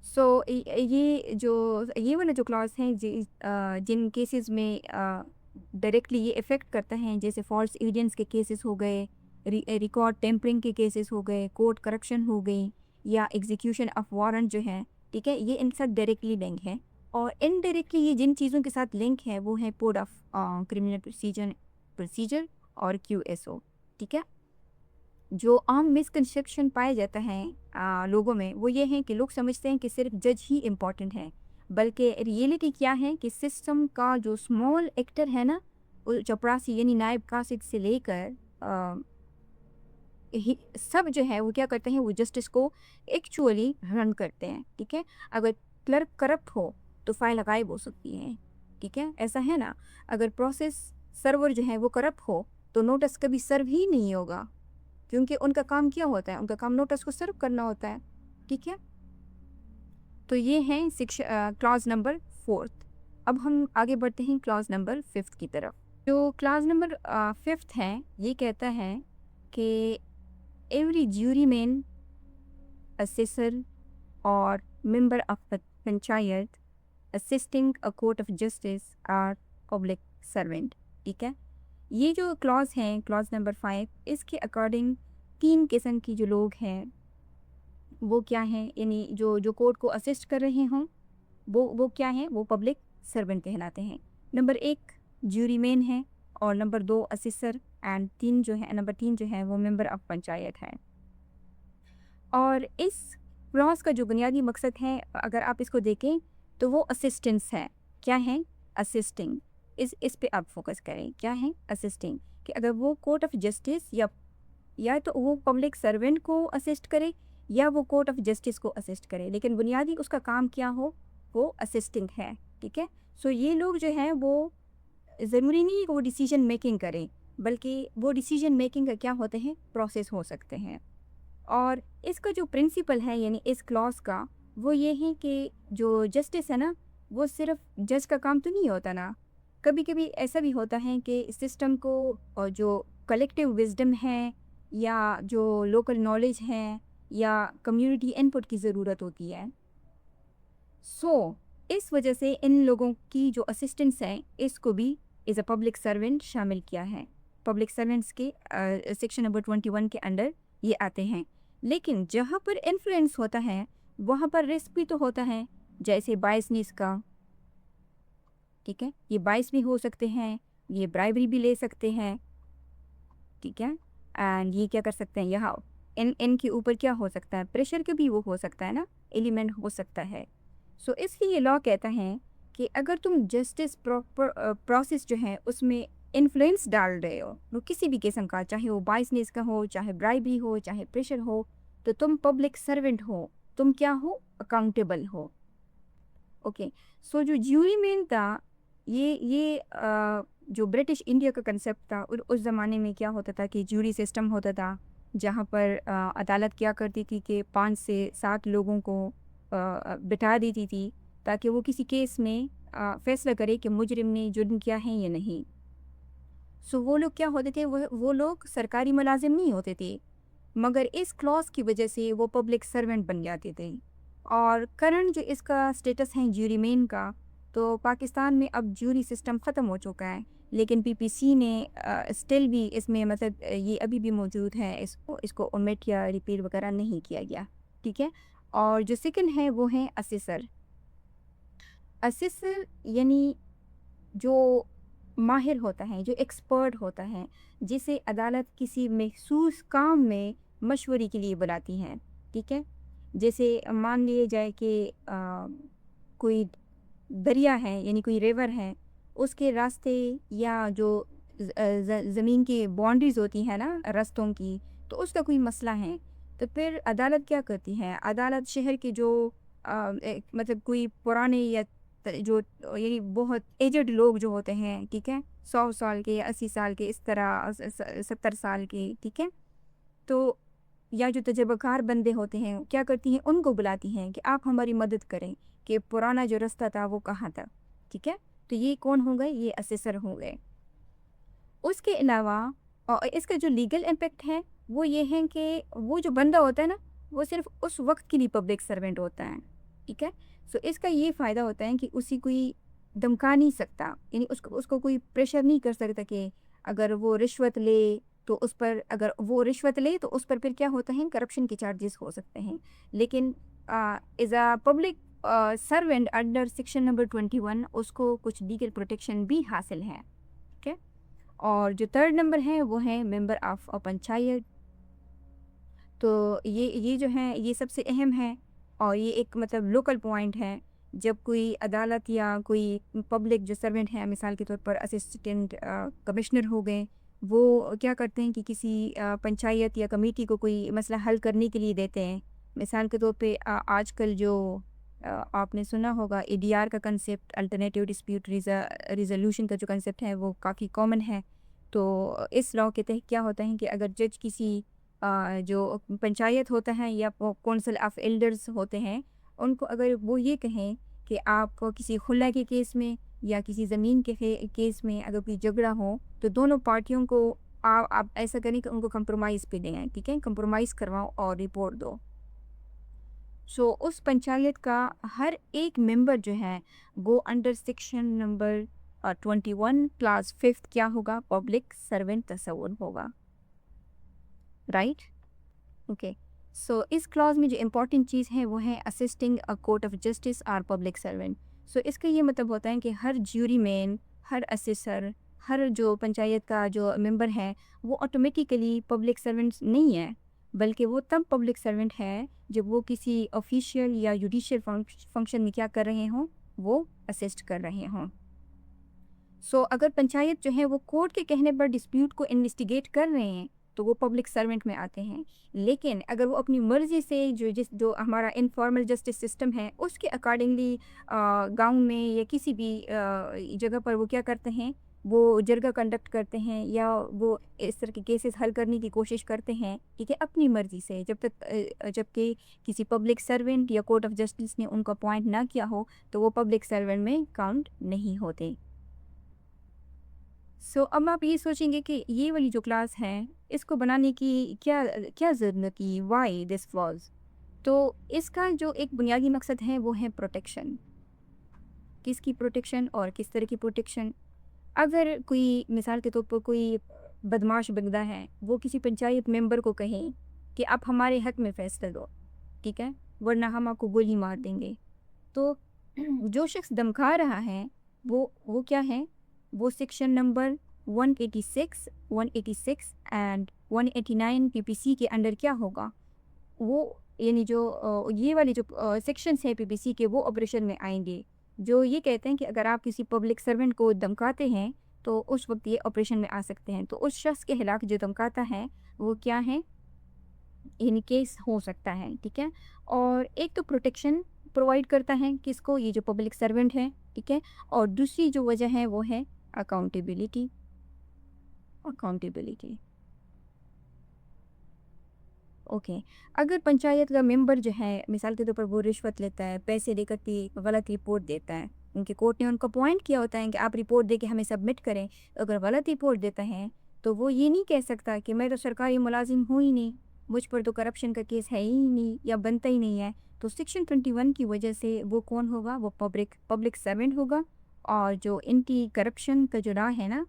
S1: सो ये वाला जो क्लॉज है जिन केसेस में डायरेक्टली ये इफ़ेक्ट करता है, जैसे फॉल्स एविडेंस के केसेस हो गए, रिकॉर्ड टेम्परिंग के केसेस हो गए, कोर्ट करप्शन हो गई, या एग्जीक्यूशन ऑफ वारंट जो है, ठीक है, ये इन सब डायरेक्टली लिंक है। और इनडायरेक्टली ये जिन चीज़ों के साथ लिंक है वो है कोड ऑफ क्रिमिनल प्रोसीजर और क्यूएसओ, ठीक है। जो आम मिसकंसेप्शन पाया जाता है लोगों में, वो ये है कि लोग समझते हैं कि सिर्फ जज ही इम्पॉर्टेंट है, बल्कि रियलिटी क्या है कि सिस्टम का जो स्मॉल एक्टर है ना, वो चपरासी यानी नायब कासिद से लेकर सब जो है वो क्या करते हैं, वो जस्टिस को एक्चुअली रन करते हैं, ठीक है। अगर क्लर्क करप्ट हो तो फाइल गायब हो सकती है, ठीक है, ऐसा है ना। अगर प्रोसेस सर्वर जो है वो करप्ट हो तो नोटिस कभी सर्व ही नहीं होगा, क्योंकि उनका काम क्या होता है, उनका काम नोटिस को सर्व करना होता है, ठीक है। तो ये है क्लॉज नंबर 4। अब हम आगे बढ़ते हैं क्लॉज नंबर 5 की तरफ। जो क्लॉज नंबर 5 है, ये कहता है कि एवरी ज्यूरीमैन, असेसर और member of panchayat assisting a court of justice are public servant, ठीक है। ये जो क्लॉज हैं, क्लॉज नंबर 5, इसके अकॉर्डिंग 3 किस्म की जो लोग हैं वो क्या हैं, यानी जो जो कोर्ट को असिस्ट कर रहे हों वो क्या हैं, वो पब्लिक सर्वेंट कहलाते हैं। नंबर 1 ज्यूरीमैन है, और नंबर 2 असिसर, एंड नंबर 3 जो है वो मेंबर ऑफ पंचायत है। और इस क्लॉज का जो बुनियादी मकसद है, अगर आप इसको देखें तो वो असिस्टेंस है। क्या है, असिस्टिंग। इस पे आप फोकस करें, क्या है, असिस्टिंग, कि अगर वो कोर्ट ऑफ जस्टिस या तो वो पब्लिक सर्वेंट को असिस्ट करे या वो कोर्ट ऑफ जस्टिस को असिस्ट करे, लेकिन बुनियादी उसका काम क्या हो, वो असिस्टिंग है, ठीक है। सो ये लोग जो हैं वो ज़रूरी नहीं कि वो डिसीजन मेकिंग करें, बल्कि वो डिसीजन मेकिंग का क्या होते हैं, प्रोसेस हो सकते हैं। और इसका जो प्रिंसिपल है यानी इस क्लॉज का, वो ये है कि जो जस्टिस है ना, वो सिर्फ जज का काम तो नहीं होता ना, कभी कभी ऐसा भी होता है कि सिस्टम को और जो कलेक्टिव विजडम है या जो लोकल नॉलेज है या कम्युनिटी इनपुट की ज़रूरत होती है। इस वजह से इन लोगों की जो असिस्टेंस है, इसको भी एज अ पब्लिक सर्वेंट शामिल किया है। पब्लिक सर्वेंट्स के सेक्शन नंबर 21 के अंडर ये आते हैं। लेकिन जहाँ पर इन्फ्लुएंस होता है वहाँ पर रिस्क भी तो होता है, जैसे बायसनेस का, ठीक है, ये बायस भी हो सकते हैं, ये ब्राइबरी भी ले सकते हैं, ठीक है। एंड ये क्या कर सकते हैं, यहाँ इनके ऊपर क्या हो सकता है, प्रेशर के भी वो हो सकता है ना, एलिमेंट हो सकता है। सो इसलिए लॉ कहता है कि अगर तुम जस्टिस प्रॉपर प्रोसेस जो है उसमें इन्फ्लुएंस डाल रहे हो, वो किसी भी किस्म का, चाहे वो बाइसनेस का हो, चाहे ब्राइबरी हो, चाहे प्रेशर हो, तो तुम पब्लिक सर्वेंट हो, तुम क्या हो, अकाउंटेबल हो। ओके। सो जो ज्यूरी मेन था, ये जो ब्रिटिश इंडिया का कंसेप्ट था, उस ज़माने में क्या होता था कि ज्यूरी सिस्टम होता था, जहाँ पर अदालत क्या करती थी कि 5 से 7 लोगों को बिठा देती थी, ताकि वो किसी केस में फैसला करे कि मुजरिम ने जुर्म किया है या नहीं। सो वो लोग क्या होते थे, वो लोग सरकारी मुलाजिम नहीं होते थे, मगर इस क्लॉज की वजह से वो पब्लिक सर्वेंट बन जाते थे। और करंट जो इसका स्टेटस है ज्यूरी मेन का, तो पाकिस्तान में अब ज्यूरी सिस्टम ख़त्म हो चुका है, लेकिन पीपीसी ने स्टिल भी इसमें मतलब ये अभी भी मौजूद है, इसको ओमिट या रिपील वगैरह नहीं किया गया, ठीक है। और जो सेकंड है वो है असेसर। असेसर यानी जो माहिर होता है, जो एक्सपर्ट होता है, जिसे अदालत किसी मखसूस काम में मशवरे के लिए बुलाती है, ठीक है। जैसे मान लिया जाए कि कोई दरिया है, यानी कोई रिवर है, उसके रास्ते या जो ज़मीन की बाउंड्रीज होती है ना रास्तों की, तो उसका कोई मसला है, तो फिर अदालत क्या करती है, अदालत शहर के जो मतलब कोई पुराने या जो यानी बहुत एजड लोग जो होते हैं, ठीक है, 100 साल के या 80 साल के, इस तरह 70 साल के, ठीक है, तो या जो तजर्बाकार बंदे होते हैं, क्या करती हैं, उनको बुलाती हैं कि आप हमारी मदद करें कि पुराना जो रास्ता था वो कहाँ था, ठीक है। तो ये कौन हो गए, ये असेसर हो गए। उसके अलावा इसका जो लीगल इम्पेक्ट है वो ये है कि वो जो बंदा होता है ना, वो सिर्फ उस वक्त के लिए पब्लिक सर्वेंट होता है, ठीक है। सो इसका ये फ़ायदा होता है कि उसी कोई धमका नहीं सकता, यानी उसको उसको कोई प्रेशर नहीं कर सकता कि अगर वो रिश्वत ले तो उस पर, अगर वो रिश्वत ले तो उस पर फिर क्या होता है, करप्शन के चार्जेस हो सकते हैं। लेकिन as a public servant under section number 21 उसको कुछ लीगल प्रोटेक्शन भी हासिल है, ठीक है। और जो थर्ड नंबर है वो है मेंबर ऑफ अ पंचायत। तो ये जो है ये सबसे अहम है, और ये एक मतलब लोकल पॉइंट है। जब कोई अदालत या कोई पब्लिक जो सर्वेंट है, मिसाल के तौर पर असिस्टेंट कमिश्नर हो गए, वो क्या करते हैं कि किसी पंचायत या कमेटी को कोई मसला हल करने के लिए देते हैं। मिसाल के तौर पे आजकल जो आपने सुना होगा एडीआर का कंसेप्ट, अल्टरनेटिव डिस्प्यूट रिजोल्यूशन का जो कंसेप्ट है वो काफ़ी कॉमन है। तो इस लॉ के तहत क्या होता है कि अगर जज किसी जो पंचायत होता है या कौंसिल ऑफ एल्डर्स होते हैं, उनको अगर वो ये कहें कि आप किसी खुला के केस में या किसी ज़मीन के केस में अगर कोई झगड़ा हो, तो दोनों पार्टियों को आप ऐसा करें कि उनको कंप्रोमाइज़ पे दें, ठीक है, कंप्रोमाइज़ करवाओ और रिपोर्ट दो। सो उस पंचायत का हर एक मेंबर जो है वो अंडर सेक्शन नंबर 21 क्लास 5 क्या होगा, पब्लिक सर्वेंट तस्वुर होगा, राइट। ओके। सो इस क्लॉज में जो इम्पोर्टेंट चीज़ है वो है assisting a court of justice are public servant. So इसका ये मतलब होता है कि हर ज्यूरी मैन, हर असिसर, हर जो पंचायत का जो मेंबर है, वो ऑटोमेटिकली पब्लिक सर्वेंट नहीं है, बल्कि वो तब पब्लिक सर्वेंट है जब वो किसी ऑफिशियल या जुडिशियल फंक्शन में क्या कर रहे हों, वो असिस्ट कर रहे हों। सो अगर पंचायत जो है वो कोर्ट के कहने पर डिस्प्यूट को इन्वेस्टिगेट कर रहे हैं, तो वो पब्लिक सर्वेंट में आते हैं। लेकिन अगर वो अपनी मर्ज़ी से जो हमारा इनफॉर्मल जस्टिस सिस्टम है उसके अकॉर्डिंगली गांव में या किसी भी जगह पर वो क्या करते हैं, वो जरगा कंडक्ट करते हैं या वो इस तरह के केसेस हल करने की कोशिश करते हैं, ठीक है, अपनी मर्ज़ी से, जब तक जबकि किसी पब्लिक सर्वेंट या कोर्ट ऑफ जस्टिस ने उनको अपॉइंट ना किया हो, तो वो पब्लिक सर्वेंट में काउंट नहीं होते। सो अब आप ये सोचेंगे कि ये वाली जो क्लास है इसको बनाने की क्या क्या ज़रूरत थी, वाई दिस फ्लॉज। तो इसका जो एक बुनियादी मकसद है वो है प्रोटेक्शन। किसकी प्रोटेक्शन और किस तरह की प्रोटेक्शन। अगर कोई मिसाल के तौर पर कोई बदमाश बंदा है, वो किसी पंचायत मेंबर को कहे कि आप हमारे हक में फैसला दो, ठीक है, वरना हम आपको गोली मार देंगे। तो जो शख्स धमका रहा है वो क्या है, वो सेक्शन नंबर 186, 186 एंड 189 पीपीसी के अंडर क्या होगा, वो यानी जो ये वाले जो सेक्शंस हैं पीपीसी के, वो ऑपरेशन में आएंगे, जो ये कहते हैं कि अगर आप किसी पब्लिक सर्वेंट को धमकाते हैं तो उस वक्त ये ऑपरेशन में आ सकते हैं। तो उस शख्स के खिलाफ जो धमकाता है वो क्या है, इन केस हो सकता है, ठीक है। और एक तो प्रोटेक्शन प्रोवाइड करता है किसको, ये जो पब्लिक सर्वेंट है, ठीक है। और दूसरी जो वजह है वो है अकाउंटेबिलिटी, अकाउंटेबिलिटी। ओके, अगर पंचायत का मेंबर जो है मिसाल के तौर पर वो रिश्वत लेता है, पैसे देकर की गलत रिपोर्ट देता है, उनके कोर्ट ने उनको अपॉइंट किया होता है कि आप रिपोर्ट दे के हमें सबमिट करें, अगर गलत रिपोर्ट देता है तो वो ये नहीं कह सकता कि मैं तो सरकारी मुलाजिम हूँ ही नहीं, मुझ पर तो करप्शन का केस है ही नहीं या बनता ही नहीं है। तो सेक्शन 21 की वजह से वो कौन होगा, वो पब्लिक पब्लिक सर्वेंट होगा, और जो एंटी करप्शन का जो लॉ है ना,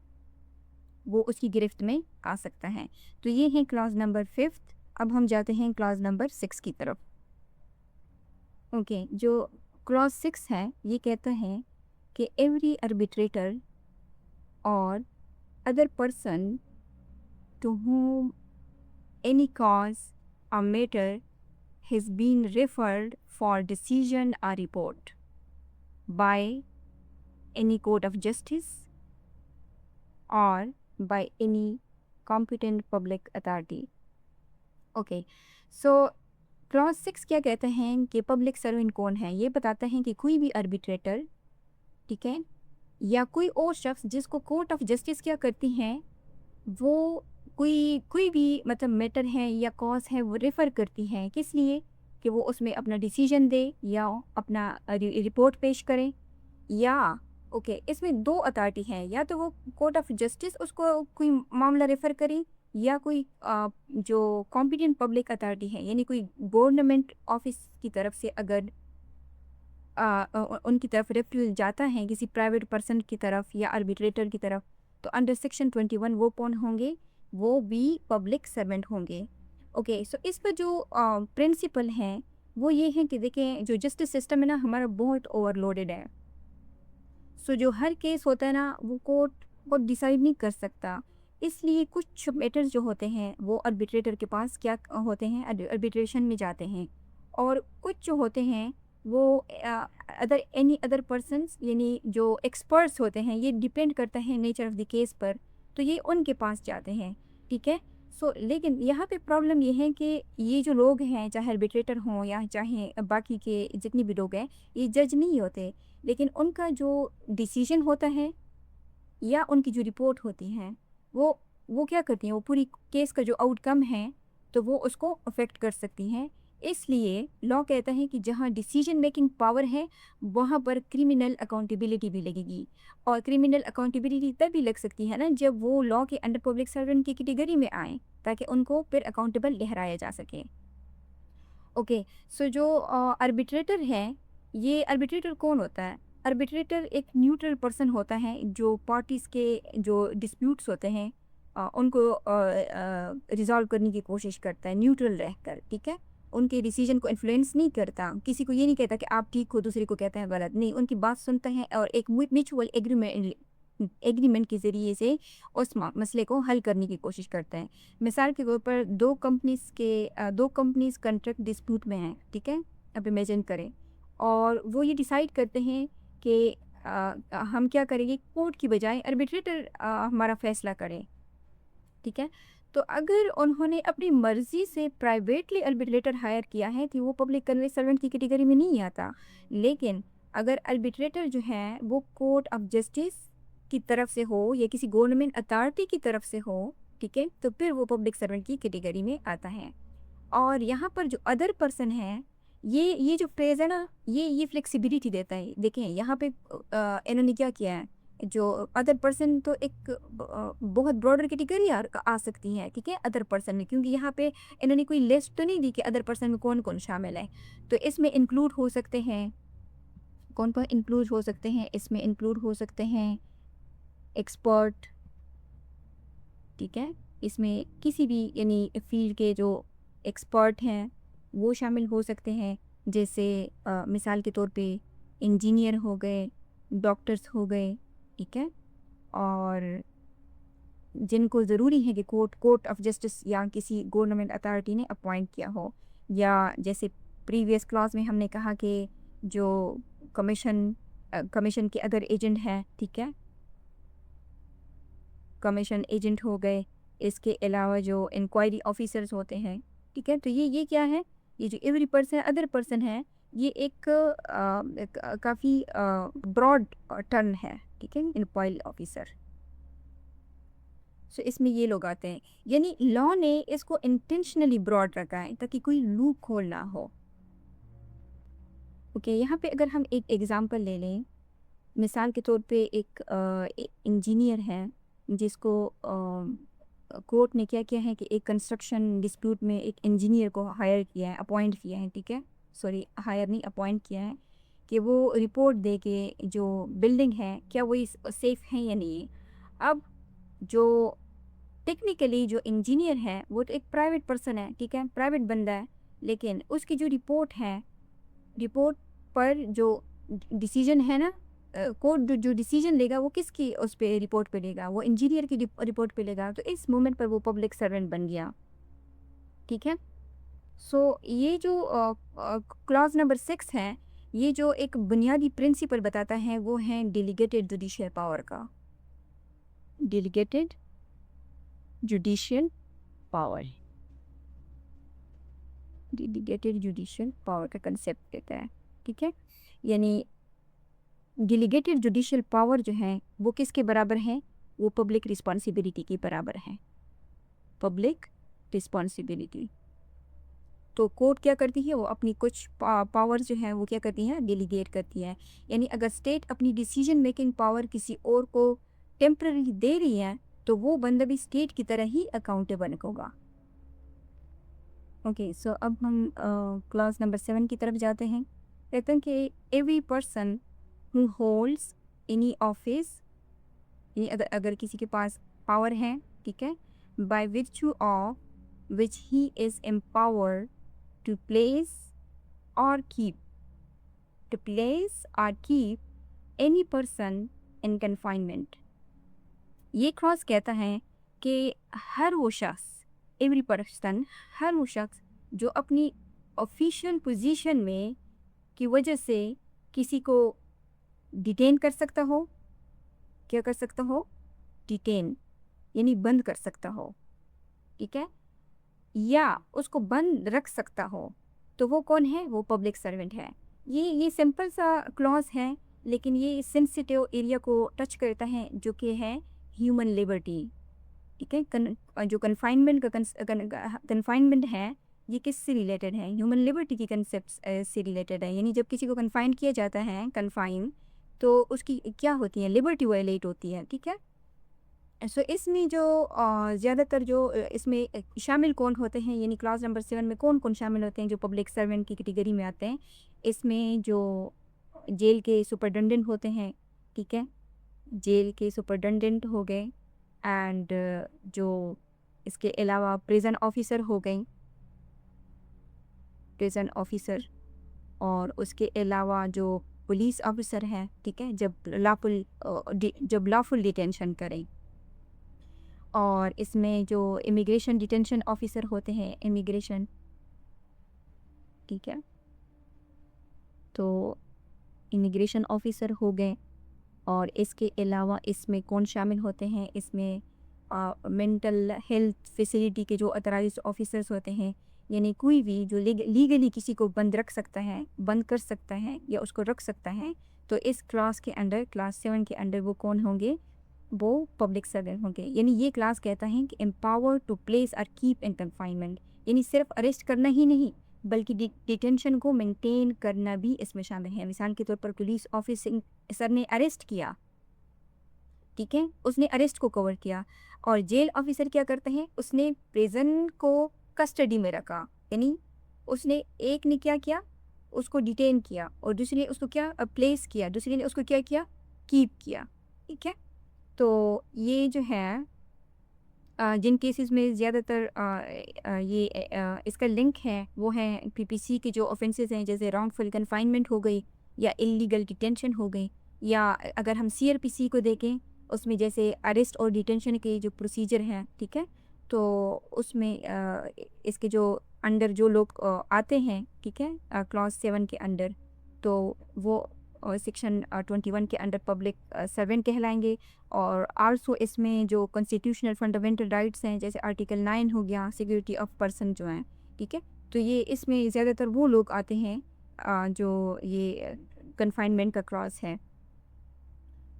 S1: वो उसकी गिरफ्त में आ सकता है। तो ये है क्लॉज नंबर 5। अब हम जाते हैं क्लॉज नंबर 6 की तरफ। ओके, जो क्लॉज 6 है ये कहता है कि एवरी आर्बिट्रेटर और other person to whom any cause or matter has been referred for decision or report by any court of justice or by any competent public authority। Okay, so clause 6 क्या कहते हैं कि public servant कौन है, ये बताता है कि कोई भी आर्बिट्रेटर, ठीक है, या कोई और शख्स जिसको कोर्ट ऑफ जस्टिस क्या करती हैं, वो कोई कोई भी मतलब मैटर है या कॉज है वो रेफ़र करती हैं, किस लिए, कि वो उसमें अपना डिसीजन दे या अपना रिपोर्ट पेश करे, या ओके, इसमें दो अथॉरिटी हैं, या तो वो कोर्ट ऑफ जस्टिस उसको कोई मामला रेफ़र करे, या कोई जो कॉम्पिटेंट पब्लिक अथॉरिटी है यानी कोई गवर्नमेंट ऑफिस की तरफ से अगर उनकी तरफ रेफरल जाता है किसी प्राइवेट पर्सन की तरफ या आर्बिट्रेटर की तरफ, तो अंडर सेक्शन 21 वो कौन होंगे, वो भी पब्लिक सर्वेंट होंगे। ओके, सो इस पर जो प्रिंसिपल हैं वो ये हैं कि देखें, जो जस्टिस सिस्टम है ना हमारा बहुत ओवरलोडेड है। सो जो हर केस होता है ना वो कोर्ट को डिसाइड नहीं कर सकता, इसलिए कुछ मैटर्स जो होते हैं वो आर्बिट्रेटर के पास क्या होते हैं, आर्बिट्रेशन में जाते हैं, और कुछ जो होते हैं वो अदर एनी अदर पर्सन्स यानी जो एक्सपर्ट्स होते हैं, ये डिपेंड करता है नेचर ऑफ द केस पर, तो ये उनके पास जाते हैं, ठीक है। सो लेकिन यहाँ पे प्रॉब्लम ये है कि ये जो लोग हैं, चाहे आर्बिट्रेटर हों या चाहे बाकी के जितने भी लोग हैं, ये जज नहीं होते, लेकिन उनका जो डिसीजन होता है या उनकी जो रिपोर्ट होती है वो क्या करती हैं, वो पूरी केस का जो आउटकम है तो वो उसको अफेक्ट कर सकती हैं। इसलिए लॉ कहता है कि जहाँ डिसीजन मेकिंग पावर है वहाँ पर क्रिमिनल अकाउंटेबिलिटी भी लगेगी, और क्रिमिनल अकाउंटेबिलिटी तभी लग सकती है ना जब वो लॉ के अंडर पब्लिक सर्वेंट की कैटेगरी में आए, ताकि उनको फिर अकाउंटेबल ठहराया जा सके। ओके, सो जो आर्बिट्रेटर है, ये आर्बिट्रेटर कौन होता है, आर्बिट्रेटर एक न्यूट्रल पर्सन होता है जो पार्टीज़ के जो डिस्प्यूट्स होते हैं उनको रिजॉल्व करने की कोशिश करता है न्यूट्रल रहकर, ठीक है। उनके डिसीजन को इन्फ्लुएंस नहीं करता, किसी को ये नहीं कहता कि आप ठीक हो दूसरे को कहता है गलत, नहीं, उनकी बात सुनता है और एक म्यूचुअल एग्रीमेंट के ज़रिए से उस मसले को हल करने की कोशिश करता है। मिसाल के तौर पर दो कंपनीज कॉन्ट्रैक्ट डिस्प्यूट में हैं, ठीक है, अब इमेजिन करें, और वो ये डिसाइड करते हैं कि हम क्या करेंगे, कोर्ट की बजाय आर्बिट्रेटर हमारा फैसला करे, ठीक है। तो अगर उन्होंने अपनी मर्जी से प्राइवेटली आर्बिट्रेटर हायर किया है तो वो पब्लिक सर्वेंट की कैटेगरी में नहीं आता, लेकिन अगर आर्बिट्रेटर जो है वो कोर्ट ऑफ जस्टिस की तरफ से हो या किसी गवर्नमेंट अथॉरिटी की तरफ से हो, ठीक है, तो फिर वो पब्लिक सर्वेंट की कैटेगरी में आता है। और यहाँ पर जो अदर पर्सन है, ये जो फ्रेज है ना, ये फ्लेक्सिबिलिटी देता है। देखें यहाँ पे इन्होंने क्या किया है, जो अदर पर्सन तो एक बहुत ब्रॉडर कैटेगरी आ सकती है, ठीक है, अदर पर्सन में, क्योंकि यहाँ पे इन्होंने कोई लिस्ट तो नहीं दी कि अदर पर्सन में कौन कौन शामिल है। तो इसमें इंक्लूड हो सकते हैं, कौन कौन इंक्लूड हो सकते हैं, इसमें इंक्लूड हो सकते हैं एक्सपर्ट, ठीक है, इसमें किसी भी यानी फील्ड के जो एक्सपर्ट हैं वो शामिल हो सकते हैं, जैसे मिसाल के तौर पे इंजीनियर हो गए, डॉक्टर्स हो गए, ठीक है, और जिनको ज़रूरी है कि कोर्ट ऑफ जस्टिस या किसी गवर्नमेंट अथॉरिटी ने अपॉइंट किया हो, या जैसे प्रीवियस क्लास में हमने कहा कि जो कमीशन के अदर एजेंट हैं, ठीक है, कमीशन एजेंट हो गए, इसके अलावा जो इंक्वायरी ऑफिसर्स होते हैं, ठीक है, तो ये क्या है, ये जो एवरी पर्सन अदर पर्सन है, ये एक काफ़ी ब्रॉड टर्म है, ठीक है, इंक्वायरी ऑफिसर। सो इसमें ये लोग आते हैं, यानी लॉ ने इसको इंटेंशनली ब्रॉड रखा है ताकि कोई लूप होल ना हो। ओके, यहाँ पे अगर हम एक एग्जांपल ले लें, मिसाल के तौर पे एक इंजीनियर है जिसको कोर्ट ने क्या किया है कि एक कंस्ट्रक्शन डिस्प्यूट में एक इंजीनियर को हायर किया है, अपॉइंट किया है, ठीक है, सॉरी हायर नहीं अपॉइंट किया है, कि वो रिपोर्ट दे के जो बिल्डिंग है क्या वो सेफ़ है या नहीं। अब जो टेक्निकली जो इंजीनियर है वो तो एक प्राइवेट पर्सन है, ठीक है, प्राइवेट बंदा है, लेकिन उसकी जो रिपोर्ट पर जो डिसीजन है ना, कोर्ट जो डिसीजन लेगा वो किसकी उस पे रिपोर्ट पे लेगा, वो इंजीनियर की रिपोर्ट पे लेगा, तो इस मोमेंट पर वो पब्लिक सर्वेंट बन गया, ठीक है। सो ये जो क्लॉज नंबर 6 है, ये जो एक बुनियादी प्रिंसिपल बताता है वो है डेलीगेटेड जुडिशियल पावर का, delegated judicial power, delegated judicial power का कंसेप्ट देता है, ठीक है, यानी डेलीगेटेड जुडिशियल पावर जो है वो किसके बराबर है, वो पब्लिक रिस्पॉन्सिबिलिटी के बराबर है, पब्लिक रिस्पॉन्सिबिलिटी। तो कोर्ट क्या करती है, वो अपनी कुछ पावर्स जो है वो क्या करती है, डेलीगेट करती है, यानी अगर स्टेट अपनी डिसीजन मेकिंग पावर किसी और को टेम्पररी दे रही है तो वो बंदा भी स्टेट की तरह ही अकाउंटेबल होगा। ओके, सो अब हम क्लास नंबर 7 की तरफ जाते हैं। कहते हैं कि every person who holds any office, यानी अगर किसी के पास पावर है, ठीक है, by virtue of which he is empowered to place और कीप, टू प्लेस और keep any person in confinement. ये क्लॉज कहता है कि हर वो शख्स, एवरी पर्सन, हर वो शख्स जो अपनी ऑफिशियल पोजीशन में की वजह से किसी को डिटेन कर सकता हो, क्या कर सकता हो, डिटेन यानी बंद कर सकता हो, ठीक है, या उसको बंद रख सकता हो, तो वो कौन है, वो पब्लिक सर्वेंट है। ये सिंपल सा क्लॉज है, लेकिन ये सेंसिटिव एरिया को टच करता है जो कि है ह्यूमन लिबर्टी, ठीक है, जो कन्फाइनमेंट का कन्फाइनमेंट है ये किससे रिलेटेड है, ह्यूमन लिबर्टी की कंसेप्ट से रिलेटेड है, यानी जब किसी को कन्फाइन किया जाता है, कन्फाइन, तो उसकी क्या होती है, लिबर्टी वायलेट होती है, ठीक है। सो इसमें जो ज़्यादातर जो इसमें शामिल कौन होते हैं, यानी क्लास नंबर 7 में कौन कौन शामिल होते हैं जो पब्लिक सर्वेंट की कैटेगरी में आते हैं, इसमें जो जेल के सुपरटेंडेंट होते हैं, ठीक है, जेल के सुपरटेंडेंट हो गए, एंड जो इसके अलावा प्रिजन ऑफिसर हो गई, प्रिजन ऑफिसर, और उसके अलावा जो पुलिस ऑफिसर हैं, ठीक है, जब लॉफुल डिटेंशन करें, और इसमें जो इमिग्रेशन डिटेंशन ऑफिसर होते हैं, इमिग्रेशन, ठीक है, तो इमिग्रेशन ऑफिसर हो गए, और इसके अलावा इसमें कौन शामिल होते हैं, इसमें मेंटल हेल्थ फैसिलिटी के जो अथराइज्ड ऑफिसर्स होते हैं, यानी कोई भी जो लीगली किसी को बंद रख सकता है, बंद कर सकता है या उसको रख सकता है, तो इस क्लास के अंडर, क्लास 7 के अंडर वो कौन होंगे, वो पब्लिक सर्वेंट होंगे। यानी ये क्लास कहता है कि एम्पावर टू प्लेस और कीप इन कन्फाइनमेंट, यानी सिर्फ अरेस्ट करना ही नहीं बल्कि डिटेंशन को मेंटेन करना भी इसमें शामिल है। मिसाल के तौर पर पुलिस ऑफिसर ने अरेस्ट किया, ठीक है, उसने अरेस्ट को कवर किया, और जेल ऑफिसर क्या करते हैं, उसने प्रिजन को कस्टडी में रखा, यानी उसने एक ने क्या किया, उसको डिटेन किया, और दूसरे ने उसको क्या प्लेस किया, दूसरे ने उसको क्या किया, कीप किया, ठीक है। तो ये जो है जिन केसेस में ज़्यादातर इसका लिंक है वो है पीपीसी के जो ऑफेंसेस हैं, जैसे रॉन्गफुल कन्फाइनमेंट हो गई या इलीगल डिटेंशन हो गई, या अगर हम सीआरपीसी को देखें उसमें जैसे अरेस्ट और डिटेंशन के जो प्रोसीजर हैं, ठीक है, तो उसमें इसके जो अंडर जो लोग आते हैं, ठीक है, क्लॉज 7 के अंडर, तो वो सेक्शन 21 के अंडर पब्लिक सर्वेंट कहलाएंगे। और आल्सो इसमें जो कॉन्स्टिट्यूशनल फंडामेंटल राइट्स हैं, जैसे आर्टिकल 9 हो गया, सिक्योरिटी ऑफ पर्सन जो हैं, ठीक है, तो ये इसमें ज़्यादातर वो लोग आते हैं जो ये कन्फाइनमेंट का क्रॉस है।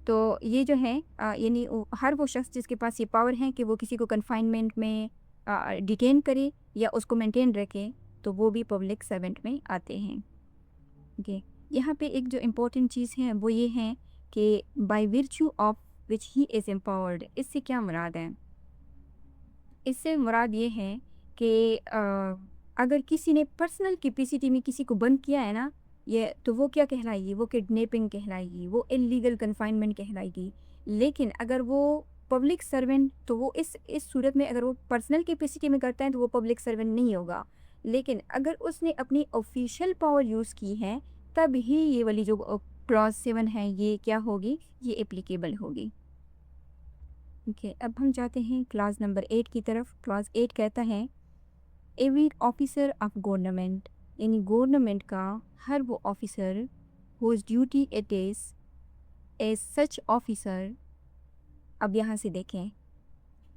S1: तो ये जो है यानी हर वो शख्स जिसके पास ये पावर है कि वो किसी को कन्फाइनमेंट में डिटेन करे या उसको मेंटेन रखे, तो वो भी पब्लिक सर्वेंट में आते हैं। ओके, यहाँ पे एक जो इम्पोर्टेंट चीज़ है वो ये है कि by virtue of which he is empowered, इससे क्या मुराद है? इससे मुराद ये है कि अगर किसी ने पर्सनल कैपेसिटी में किसी को बंद किया है ना, ये तो वो क्या कहलाएगी? वो किडनैपिंग कहलाएगी, वो इलीगल कन्फाइनमेंट कहलाएगी। लेकिन अगर वो पब्लिक सर्वेंट, तो वो इस सूरत में अगर वो पर्सनल कैपेसिटी में करता है तो वो पब्लिक सर्वेंट नहीं होगा। लेकिन अगर उसने अपनी ऑफिशियल पावर यूज़ की है, तब ही ये वाली जो क्लॉज 7 है ये क्या होगी? ये एप्लीकेबल होगी। ओके, अब हम जाते हैं क्लास नंबर 8 की तरफ। क्लास 8 कहता है एवरी ऑफिसर ऑफ गवर्नमेंट, यानी गवर्नमेंट का हर वो officer whose duty it is as such officer. अब यहाँ से देखें,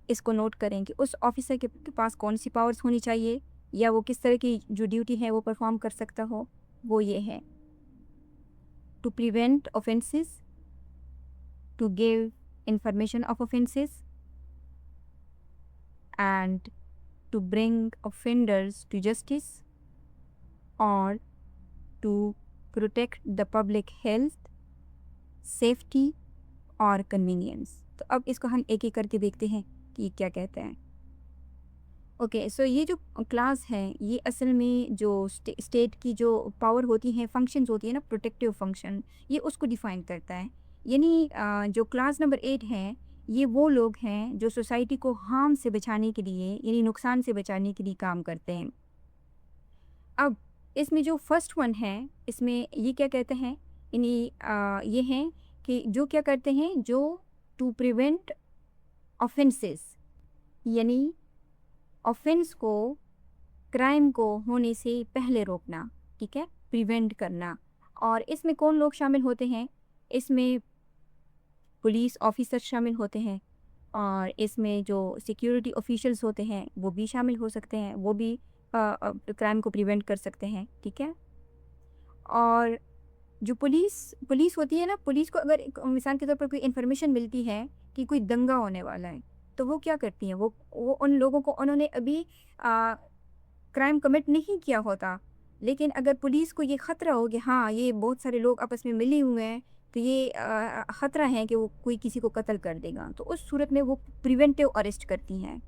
S1: इसको नोट करें कि उस ऑफिसर के पास कौन सी पावर्स होनी चाहिए या वो किस तरह की जो ड्यूटी है वो परफॉर्म कर सकता हो। वो ये है to prevent offences, to give information of offenses, and to bring offenders to justice, or to protect the public health, safety और convenience। तो अब इसको हम एक एक करके देखते हैं कि क्या कहते हैं। ओके, सो ये जो क्लास है ये असल में जो स्टेट की जो पावर होती है, फंक्शंस होती है ना, प्रोटेक्टिव फंक्शन, ये उसको डिफाइन करता है। यानी जो क्लास नंबर 8 है, ये वो लोग हैं जो सोसाइटी को हार्म से बचाने के लिए, यानी नुकसान से बचाने के लिए काम करते हैं। अब इसमें जो फर्स्ट वन है, इसमें ये क्या कहते हैं, यानी ये हैं कि जो क्या करते हैं, जो टू प्रिवेंट ऑफेंसेस, यानी ऑफेंस को, क्राइम को होने से पहले रोकना, ठीक है, प्रिवेंट करना। और इसमें कौन लोग शामिल होते हैं? इसमें पुलिस ऑफिसर शामिल होते हैं, और इसमें जो सिक्योरिटी ऑफिशियल्स होते हैं वो भी शामिल हो सकते हैं, वो भी क्राइम को प्रिवेंट कर सकते हैं, ठीक है। और जो पुलिस होती है ना, पुलिस को अगर मिसाल के तौर पर कोई इन्फॉर्मेशन मिलती है कि कोई दंगा होने वाला है, तो वो क्या करती हैं, वो उन लोगों को, उन्होंने अभी क्राइम कमिट नहीं किया होता, लेकिन अगर पुलिस को ये ख़तरा हो कि हाँ ये बहुत सारे लोग आपस में मिले हुए हैं, तो ये ख़तरा है कि वो कोई किसी को कत्ल कर देगा, तो उस सूरत में वो प्रिवेंटिव अरेस्ट करती हैं।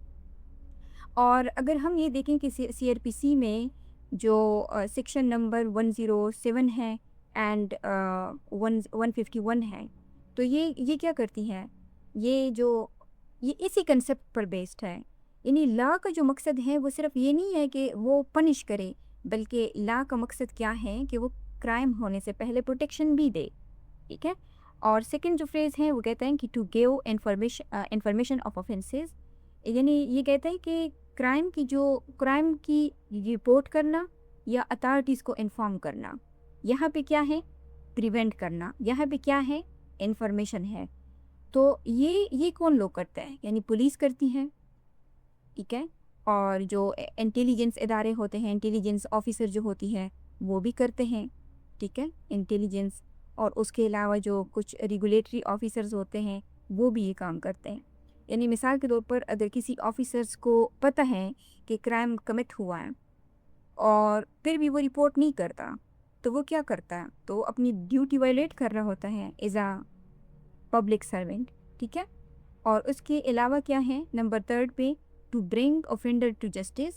S1: और अगर हम ये देखें कि सीआरपीसी में जो सेक्शन नंबर 107 है एंड 151 है, तो ये क्या करती हैं, ये इसी कंसेप्ट पर बेस्ड है। यानी लॉ का जो मकसद है वो सिर्फ ये नहीं है कि वो पनिश करे, बल्कि लॉ का मकसद क्या है कि वो क्राइम होने से पहले प्रोटेक्शन भी दे, ठीक है। और सेकंड जो फ्रेज़ है वो कहता है कि to give information of offences, यानी ये कहता है कि क्राइम की रिपोर्ट करना या अथॉरिटीज़ को इन्फॉर्म करना। यहाँ पे क्या है? प्रिवेंट करना। यहाँ पे क्या है? इंफॉर्मेशन है। तो ये कौन लोग करते हैं? यानी पुलिस करती हैं, ठीक है, और जो इंटेलिजेंस इदारे होते हैं, इंटेलिजेंस ऑफिसर जो होती है वो भी करते हैं, ठीक है, इंटेलिजेंस। और उसके अलावा जो कुछ रेगुलेटरी ऑफिसर्स होते हैं वो भी ये काम करते हैं। यानी मिसाल के तौर पर अगर किसी ऑफिसर्स को पता है कि क्राइम कमिट हुआ है और फिर भी वो रिपोर्ट नहीं करता, तो वो क्या करता है? तो वो अपनी ड्यूटी वायलेट कर रहा होता है एज आ पब्लिक सर्वेंट, ठीक है। और उसके अलावा क्या है नंबर 3 पे, to bring offender to justice,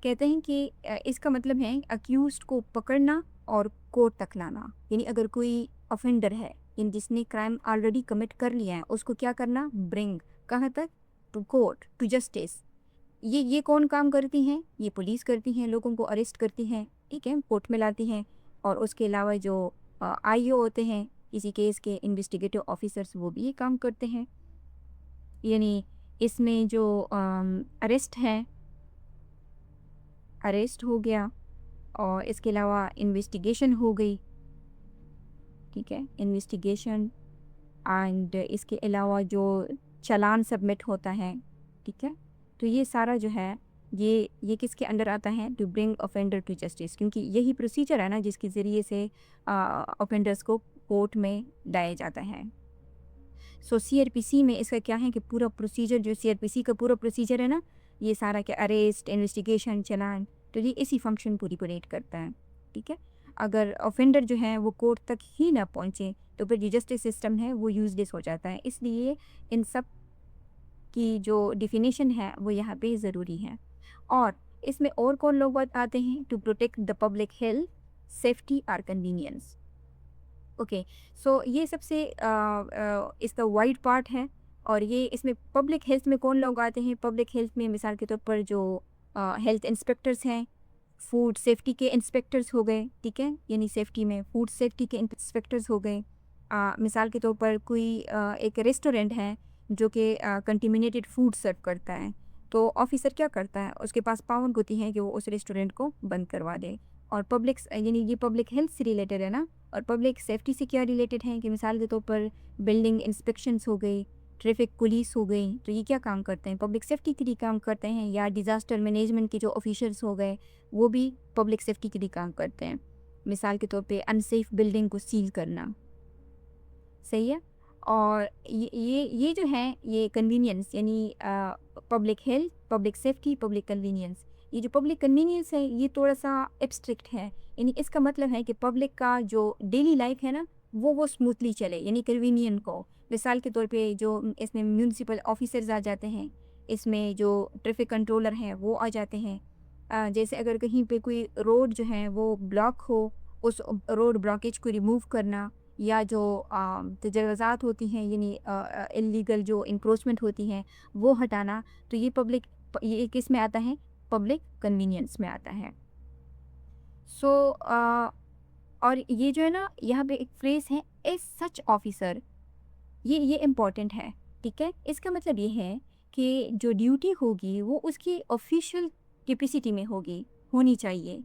S1: कहते हैं कि इसका मतलब है अक्यूज्ड को पकड़ना और कोर्ट तक लाना। यानी अगर कोई ऑफेंडर है, यानी जिसने क्राइम ऑलरेडी कमिट कर लिया है, उसको क्या करना? ब्रिंग कहाँ तक? To court, to justice. ये कौन काम करती हैं? ये पुलिस करती हैं, लोगों को अरेस्ट करती हैं, ठीक है, कोर्ट में लाती हैं। और उसके अलावा जो आईओ होते हैं, किसी केस के इन्वेस्टिगेटिव ऑफिसर्स, वो भी ये काम करते हैं। यानी इसमें जो अरेस्ट है, अरेस्ट हो गया, और इसके अलावा इन्वेस्टिगेशन हो गई, ठीक है, इन्वेस्टिगेशन। एंड इसके अलावा जो चालान सबमिट होता है, ठीक है, तो ये सारा जो है ये किसके अंडर आता है? To bring offender to justice, क्योंकि यही प्रोसीजर है ना जिसके ज़रिए से ऑफेंडर्स को कोर्ट में लाया जाता है। सो सीआरपीसी में इसका क्या है कि पूरा प्रोसीजर, जो सीआरपीसी का पूरा प्रोसीजर है ना, ये सारा क्या, अरेस्ट, इन्वेस्टिगेशन, चालान, तो ये इसी फंक्शन को रिपोर्ट करता है, ठीक है। अगर ऑफेंडर जो है वो कोर्ट तक ही ना पहुँचे तो फिर जो जस्टिस सिस्टम है वो यूजलेस हो जाता है। इसलिए इन सब की जो डिफिनीशन है वो यहाँ पे ज़रूरी है। और इसमें और कौन लोग बात आते हैं? To protect the public health, safety और कन्वीनियंस। ओके, सो ये सबसे इसका वाइड पार्ट है। और ये इसमें पब्लिक हेल्थ में कौन लोग आते हैं? पब्लिक हेल्थ में मिसाल के तौर पर जो हेल्थ इंस्पेक्टर्स हैं, फूड सेफ्टी के इंस्पेक्टर्स हो गए, ठीक है, यानी सेफ्टी में फूड सेफ्टी के इंस्पेक्टर्स हो गए। मिसाल के तौर पर कोई एक रेस्टोरेंट है जो कि कंटेमिनेटेड फूड सर्व करता है, तो ऑफिसर क्या करता है? उसके पास पावर होती है कि वो उस रेस्टोरेंट को बंद करवा दे। और पब्लिक यानी ये पब्लिक हेल्थ से रिलेटेड है ना। और पब्लिक सेफ्टी से क्या रिलेटेड है कि मिसाल के तौर पर बिल्डिंग इंस्पेक्शंस हो गई, ट्रैफिक पुलिस हो गई, तो ये क्या काम करते हैं? पब्लिक सेफ्टी के लिए काम करते हैं। या डिज़ास्टर मैनेजमेंट के जो ऑफिसर्स हो गए, वो भी पब्लिक सेफ्टी के लिए काम करते हैं। मिसाल के तौर पे अनसेफ बिल्डिंग को सील करना, सही है। और ये जो है ये कन्वीनियंस, यानी public health, public safety, public convenience. ये जो पब्लिक कन्वीनियंस है ये थोड़ा सा एब्स्ट्रैक्ट है, यानी इसका मतलब है कि पब्लिक का जो डेली लाइफ है ना वो स्मूथली चले, यानी कन्वीनियंट को। मिसाल के तौर पे जो इसमें म्यूनसिपल ऑफिसर्स आ जाते हैं, इसमें जो ट्रैफिक कंट्रोलर हैं वो आ जाते हैं। जैसे अगर कहीं पे कोई रोड जो है वो ब्लॉक हो, उस रोड ब्लॉकेज को रिमूव करना, या जो तजावज़ात होती हैं, यानी इल्लीगल जो इंक्रोचमेंट होती हैं वो हटाना, तो ये किस में आता है? पब्लिक कन्वीनियंस में आता है। सो और ये जो है ना, यहाँ पे एक फ्रेज़ है, ए सच ऑफिसर, ये इम्पॉर्टेंट है, ठीक है। इसका मतलब ये है कि जो ड्यूटी होगी वो उसकी ऑफिशियल कैपेसिटी में होनी चाहिए।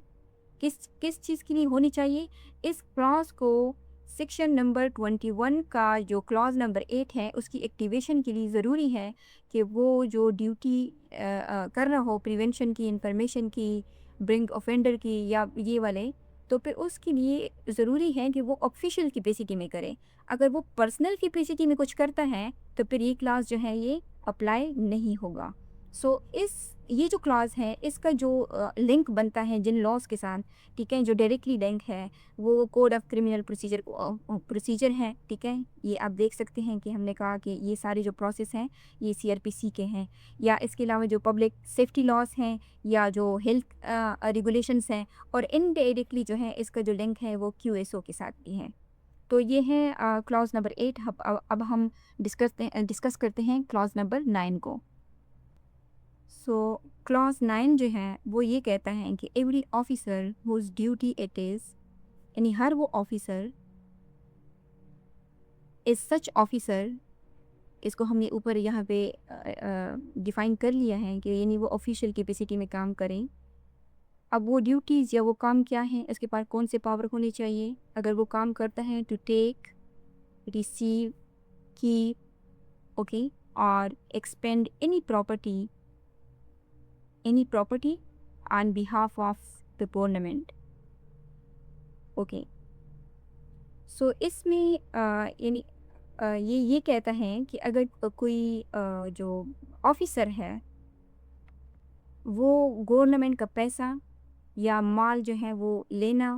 S1: किस किस चीज़ के लिए होनी चाहिए? इस क्लॉज़ को सेक्शन नंबर 21 का जो क्लॉज़ नंबर 8 है उसकी एक्टिवेशन के लिए ज़रूरी है कि वो जो ड्यूटी कर रहा हो, प्रिवेंशन की, इंफॉर्मेशन की, ब्रिंग ऑफेंडर की, या ये वाले, तो फिर उसके लिए ज़रूरी है कि वो ऑफिशियल कैपेसिटी में करे। अगर वो पर्सनल कैपेसिटी में कुछ करता है तो फिर ये क्लॉज़ जो है ये अप्लाई नहीं होगा। सो ये जो क्लॉज़ है इसका जो लिंक बनता है जिन लॉज के साथ, ठीक है, जो डायरेक्टली लिंक है वो कोड ऑफ क्रिमिनल प्रोसीजर है, ठीक है। ये आप देख सकते हैं कि हमने कहा कि ये सारे जो प्रोसेस हैं ये सीआरपीसी के हैं। या इसके अलावा जो पब्लिक सेफ्टी लॉज हैं या जो हेल्थ रेगुलेशंस हैं, और इनडायरेक्टली जो है इसका जो लिंक है वो क्यूएसओ के साथ भी है। तो ये है क्लॉज नंबर 8। अब हम डिस्कस करते हैं क्लॉज नंबर 9 को। सो क्लॉज 9 जो है वो ये कहता है कि every officer whose duty it is, यानी हर वो ऑफिसर, इज सच ऑफिसर, इसको हमने ऊपर यहाँ पे डिफ़ाइन कर लिया है कि यानी वो ऑफिशियल कैपेसिटी में काम करें। अब वो ड्यूटीज़ या वो काम क्या हैं, इसके पास कौन से पावर होने चाहिए? अगर वो काम करता है to take, receive, keep, okay, और expend any property on behalf of the government, okay. So इसमें यानी ये कहता है कि अगर कोई जो ऑफिसर है वो गवर्नमेंट का पैसा या माल जो है वो लेना,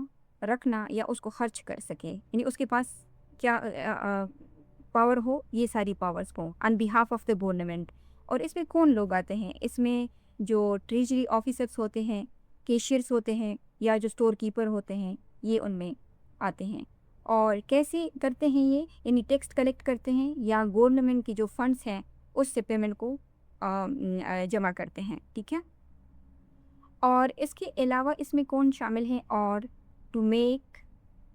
S1: रखना या उसको खर्च कर सके, यानी उसके पास क्या पावर हो, ये सारी पावर्स को on behalf of the government. और इसमें कौन लोग आते हैं? इसमें जो ट्रेजरी ऑफिसर्स होते हैं, कैशियर्स होते हैं, या जो स्टोर कीपर होते हैं, ये उनमें आते हैं। और कैसे करते हैं ये? यानी टैक्स कलेक्ट करते हैं या गवर्नमेंट की जो फंड्स हैं उससे पेमेंट को जमा करते हैं, ठीक है। और इसके अलावा इसमें कौन शामिल हैं? और to make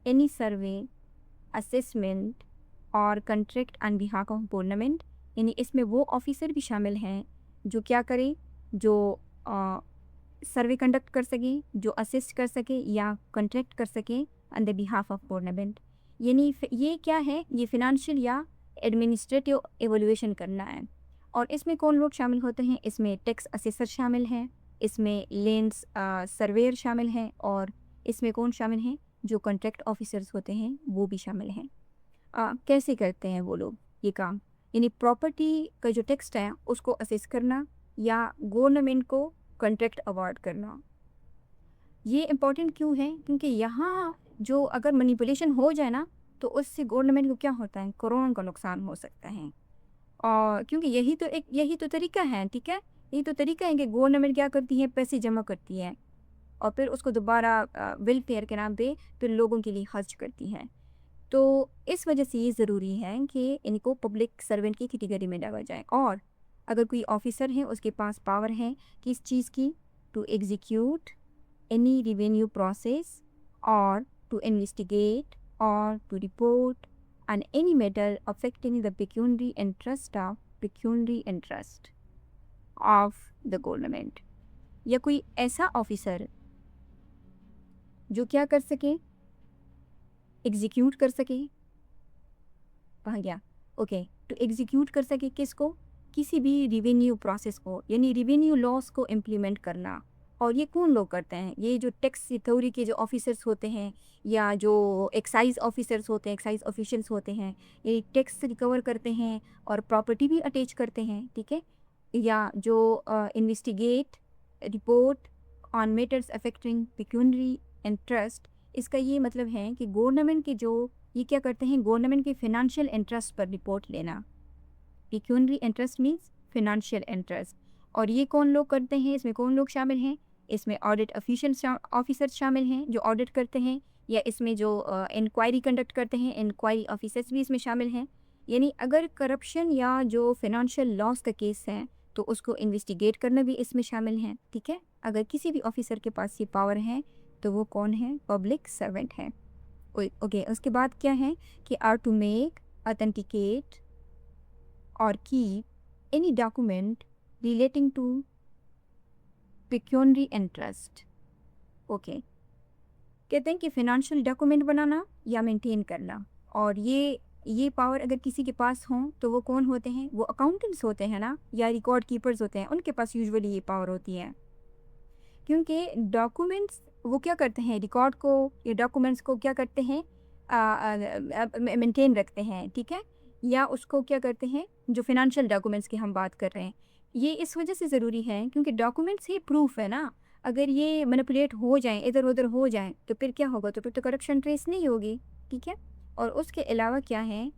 S1: any survey, assessment और contract on behalf of government, यानी इसमें वो ऑफिसर भी शामिल हैं जो क्या करें, जो सर्वे कंडक्ट कर सकें, जो असिस्ट कर सके या कंट्रैक्ट कर सकें on the behalf of government. यानी ये क्या है, ये फिनेंशियल या एडमिनिस्ट्रेटिव एवोल्यूशन करना है। और इसमें कौन लोग शामिल होते हैं? इसमें टैक्स असेसर शामिल हैं, इसमें लैंड्स सर्वेयर शामिल हैं, और इसमें कौन शामिल हैं? जो कॉन्ट्रैक्ट ऑफिसर्स होते हैं वो भी शामिल हैं। कैसे करते हैं वो लोग ये काम? यानी प्रॉपर्टी का जो टेक्स्ट है उसको असेस करना या गवर्नमेंट को कॉन्ट्रैक्ट अवार्ड करना। ये इम्पोर्टेंट क्यों है? क्योंकि यहाँ जो अगर मैनिपुलेशन हो जाए ना तो उससे गवर्नमेंट को क्या होता है, करोड़ों का नुकसान हो सकता है। और क्योंकि यही तो तरीका है, ठीक है, यही तो तरीका है कि गवर्नमेंट क्या करती है, पैसे जमा करती है और फिर उसको दोबारा वेलफेयर के नाम पे फिर लोगों के लिए खर्च करती है। तो इस वजह से ये ज़रूरी है कि इनको पब्लिक सर्वेंट की कैटेगरी में डाला जाए। और अगर कोई ऑफिसर है उसके पास पावर है किस चीज़ की, to execute any revenue process और टू इन्वेस्टिगेट और to report on any matter affecting the pecuniary interest of the government, या कोई ऐसा ऑफिसर जो क्या कर सके, एग्जीक्यूट कर सके, कहाँ गया, ओके, टू एग्जीक्यूट कर सके किसको, किसी भी रिवेन्यू प्रोसेस को, यानी रिवेन्यू लॉस को इम्प्लीमेंट करना। और ये कौन लोग करते हैं? ये जो टैक्स अथॉरिटी के जो ऑफिसर्स होते हैं या जो एक्साइज ऑफिसर्स होते हैं, एक्साइज ऑफिशियल्स होते हैं, ये टैक्स रिकवर करते हैं और प्रॉपर्टी भी अटैच करते हैं, ठीक है। या जो investigate report on matters affecting pecuniary interest, इसका ये मतलब है कि गवर्नमेंट के जो ये क्या करते हैं, गवर्नमेंट के फिनेंशियल इंटरेस्ट पर रिपोर्ट लेना। Pecuniary interest means financial interest. और ये कौन लोग करते हैं? इसमें कौन लोग शामिल हैं? इसमें ऑडिट ऑफिसर्स शामिल हैं जो ऑडिट करते हैं, या इसमें जो इंक्वायरी कंडक्ट करते हैं, इंक्वायरी ऑफिसर्स भी इसमें शामिल हैं। यानी अगर करप्शन या जो फिनेंशियल लॉस का केस है तो उसको इन्वेस्टिगेट करना भी इसमें शामिल है, ठीक है। अगर किसी भी ऑफिसर के पास ये पावर है तो वो कौन है? पब्लिक सर्वेंट है। ओके, उसके बाद क्या है कि आर टू मेक, ऑथेंटिकेट और keep any document relating to pecuniary interest। Okay, कहते हैं कि फिनेंशियल डॉक्यूमेंट बनाना या मेंटेन करना। और ये पावर अगर किसी के पास हो तो वो कौन होते हैं? वो अकाउंटेंट्स होते हैं ना, या रिकॉर्ड कीपर्स होते हैं, उनके पास यूजुअली ये पावर होती है। क्योंकि डॉक्यूमेंट्स वो क्या करते हैं, रिकॉर्ड को या डॉक्यूमेंट्स को क्या करते हैं, मेंटेन रखते हैं, ठीक है। या उसको क्या करते हैं, जो फिनेंशियल डॉक्यूमेंट्स की हम बात कर रहे हैं, ये इस वजह से ज़रूरी है क्योंकि डॉक्यूमेंट्स ही प्रूफ है ना। अगर ये मैनिपुलेट हो जाएं, इधर उधर हो जाएं, तो फिर क्या होगा? तो फिर तो करप्शन ट्रेस नहीं होगी, ठीक है। और उसके अलावा क्या है,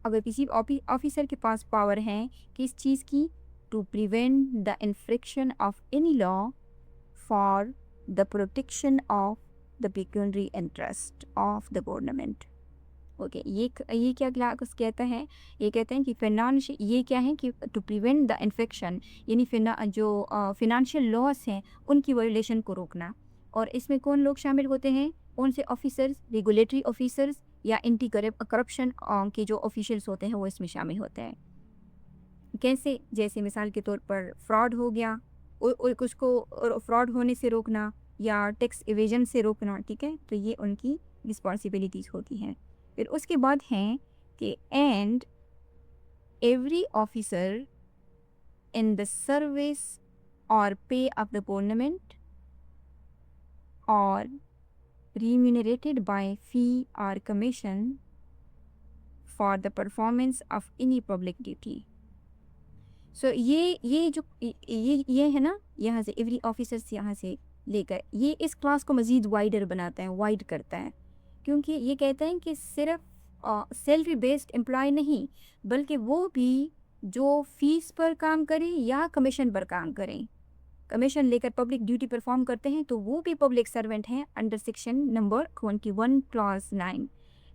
S1: अगर किसी ऑफिसर के पास पावर है किस चीज़ की, to prevent the infraction of any law for the protection of the pecuniary interest of the government. Okay, ये क्या क्लास कहता है? ये कहते हैं कि ये क्या है कि टू प्रिवेंट द इन्फेक्शन, यानी जो फिनेंशियल लॉस हैं उनकी वायलेशन को रोकना। और इसमें कौन लोग शामिल होते हैं? कौन से ऑफिसर्स? रेगुलेटरी ऑफिसर्स या एंटी करप्शन के जो ऑफिशियल्स होते हैं वो इसमें शामिल होते हैं। कैसे? जैसे मिसाल के तौर पर फ्रॉड हो गया, उसको फ्रॉड होने से रोकना या टैक्स इवेजन से रोकना, ठीक है। तो ये उनकी रिस्पॉन्सिबिलिटीज़ होती हैं। फिर उसके बाद हैं कि and every officer in the service और पे ऑफ द गवर्नमेंट और remunerated by fee or commission for the performance of any public duty। So ये जो ये है ना, यहाँ से एवरी ऑफिसर्स यहाँ से लेकर ये इस क्लास को मज़ीद वाइडर बनाता है, वाइड करता है, क्योंकि ये कहते हैं कि सिर्फ सैलरी बेस्ड एम्प्लॉय नहीं बल्कि वो भी जो फीस पर काम करें या कमीशन पर काम करें, कमीशन लेकर पब्लिक ड्यूटी परफॉर्म करते हैं, तो वो भी पब्लिक सर्वेंट हैं अंडर सेक्शन नंबर 21 क्लॉज 9।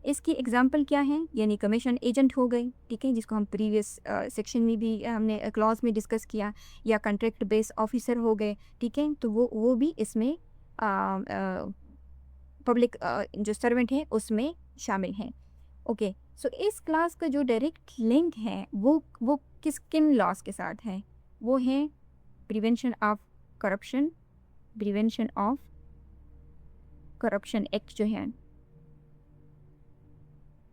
S1: इसकी एग्जांपल क्या है, यानी कमीशन एजेंट हो गई, ठीक है, जिसको हम प्रीवियस सेक्शन में भी हमने क्लॉज में डिस्कस किया, या कॉन्ट्रैक्ट बेस ऑफिसर हो गए, ठीक है, तो वो भी इसमें पब्लिक जो सर्वेंट है उसमें शामिल हैं। ओके, सो इस क्लास का जो डायरेक्ट लिंक है वो किन लॉज के साथ है? वो है prevention of corruption, prevention of corruption act जो है,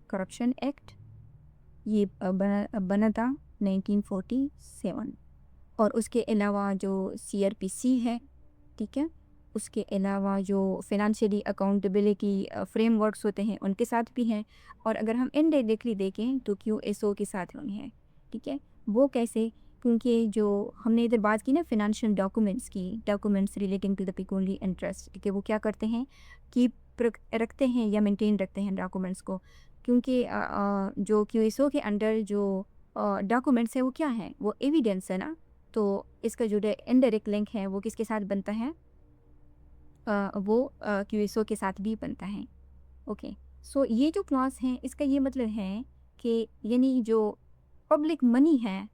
S1: करप्शन एक्ट, ये बना था 1947। और उसके अलावा जो CRPC है, ठीक है, उसके अलावा जो फिनेंशियली अकाउंटेबिलिटी फ्रेमवर्क्स होते हैं उनके साथ भी हैं। और अगर हम इनडायरेक्टली देखें तो QSO के साथ भी हैं, ठीक है। वो कैसे? क्योंकि जो हमने इधर बात की ना फिनेंशियल डॉक्यूमेंट्स की, documents relating to the peculiar interest, ठीक है, वो क्या करते हैं कि रखते हैं या मेंटेन रखते हैं डॉक्यूमेंट्स को। क्योंकि जो QSO के अंडर जो डॉक्यूमेंट्स है वो क्या है, वो एविडेंस है ना। तो इसका जो इनडायरेक्ट लिंक है वो किसके साथ बनता है? वो QSO के साथ भी बनता है। ओके, सो ये जो क्लॉज है इसका ये मतलब है कि यानी जो पब्लिक मनी है,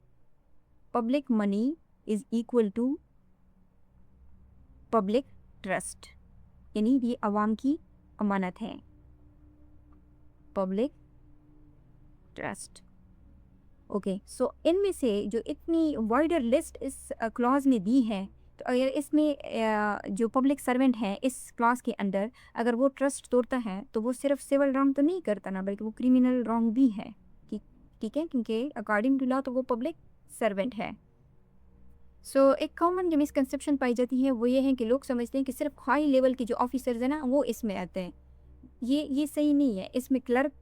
S1: public money is equal to public trust, यानी ये अवाम की अमानत है, पब्लिक ट्रस्ट। ओके, सो इनमें से जो इतनी वाइडर लिस्ट इस क्लॉज ने दी है, तो अगर इसमें जो पब्लिक सर्वेंट है इस क्लॉज के अंडर अगर वो ट्रस्ट तोड़ता है तो वो सिर्फ सिविल रॉन्ग तो नहीं करता ना, बल्कि वो क्रिमिनल रॉन्ग भी है, ठीक है, क्योंकि अकॉर्डिंग टू लॉ तो वो पब्लिक सर्वेंट है। सो एक कॉमन जो मिसकंसेप्शन पाई जाती है वो ये है कि लोग समझते हैं कि सिर्फ हाई लेवल के जो ऑफिसर्स हैं ना वो इसमें आते हैं। ये सही नहीं है। इसमें क्लर्क,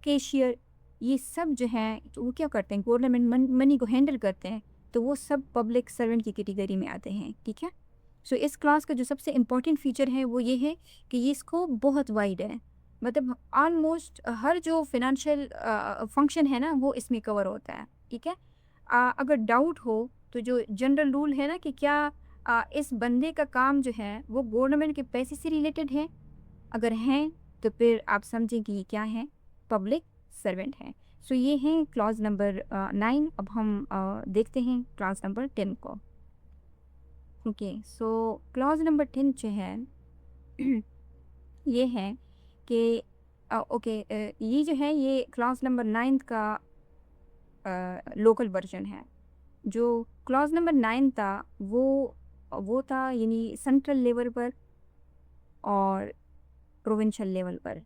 S1: कैशियर, ये सब जो हैं तो वो क्या करते हैं, गवर्नमेंट मनी को हैंडल करते हैं, तो वो सब पब्लिक सर्वेंट की कैटेगरी में आते हैं, ठीक है। सो इस क्लास का जो सबसे इम्पॉर्टेंट फीचर है वो ये है कि ये स्कोप बहुत वाइड है, मतलब ऑलमोस्ट हर जो फिनेंशियल फंक्शन है ना वो इसमें कवर होता है, ठीक है। अगर डाउट हो तो जो जनरल रूल है ना कि क्या इस बंदे का काम जो है वो गवर्नमेंट के पैसे से रिलेटेड है, अगर हैं तो फिर आप समझें कि ये क्या है, पब्लिक सर्वेंट है। सो ये हैं क्लॉज नंबर 9। अब हम देखते हैं क्लॉज नंबर 10 को। ओके, सो क्लॉज नंबर 10 जो है ये है कि ओके, ये जो है ये क्लॉज नंबर 9 का लोकल वर्जन है। जो क्लॉज नंबर 9 था वो था यानी सेंट्रल लेवल पर और प्रोविंशियल लेवल पर।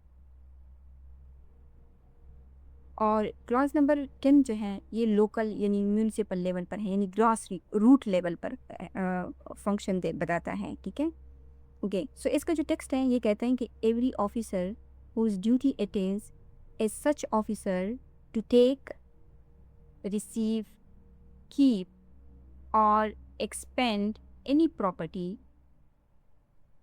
S1: और क्लॉज नंबर 10 जो है ये लोकल यानी म्यूनिसिपल लेवल पर है, यानी ग्रास रूट लेवल पर फंक्शन दे बताता है, ठीक है। ओके, सो इसका जो टेक्स्ट है ये कहता है कि every officer whose duty it is as such officer to take, receive, keep और एक्सपेंड एनी प्रॉपर्टी।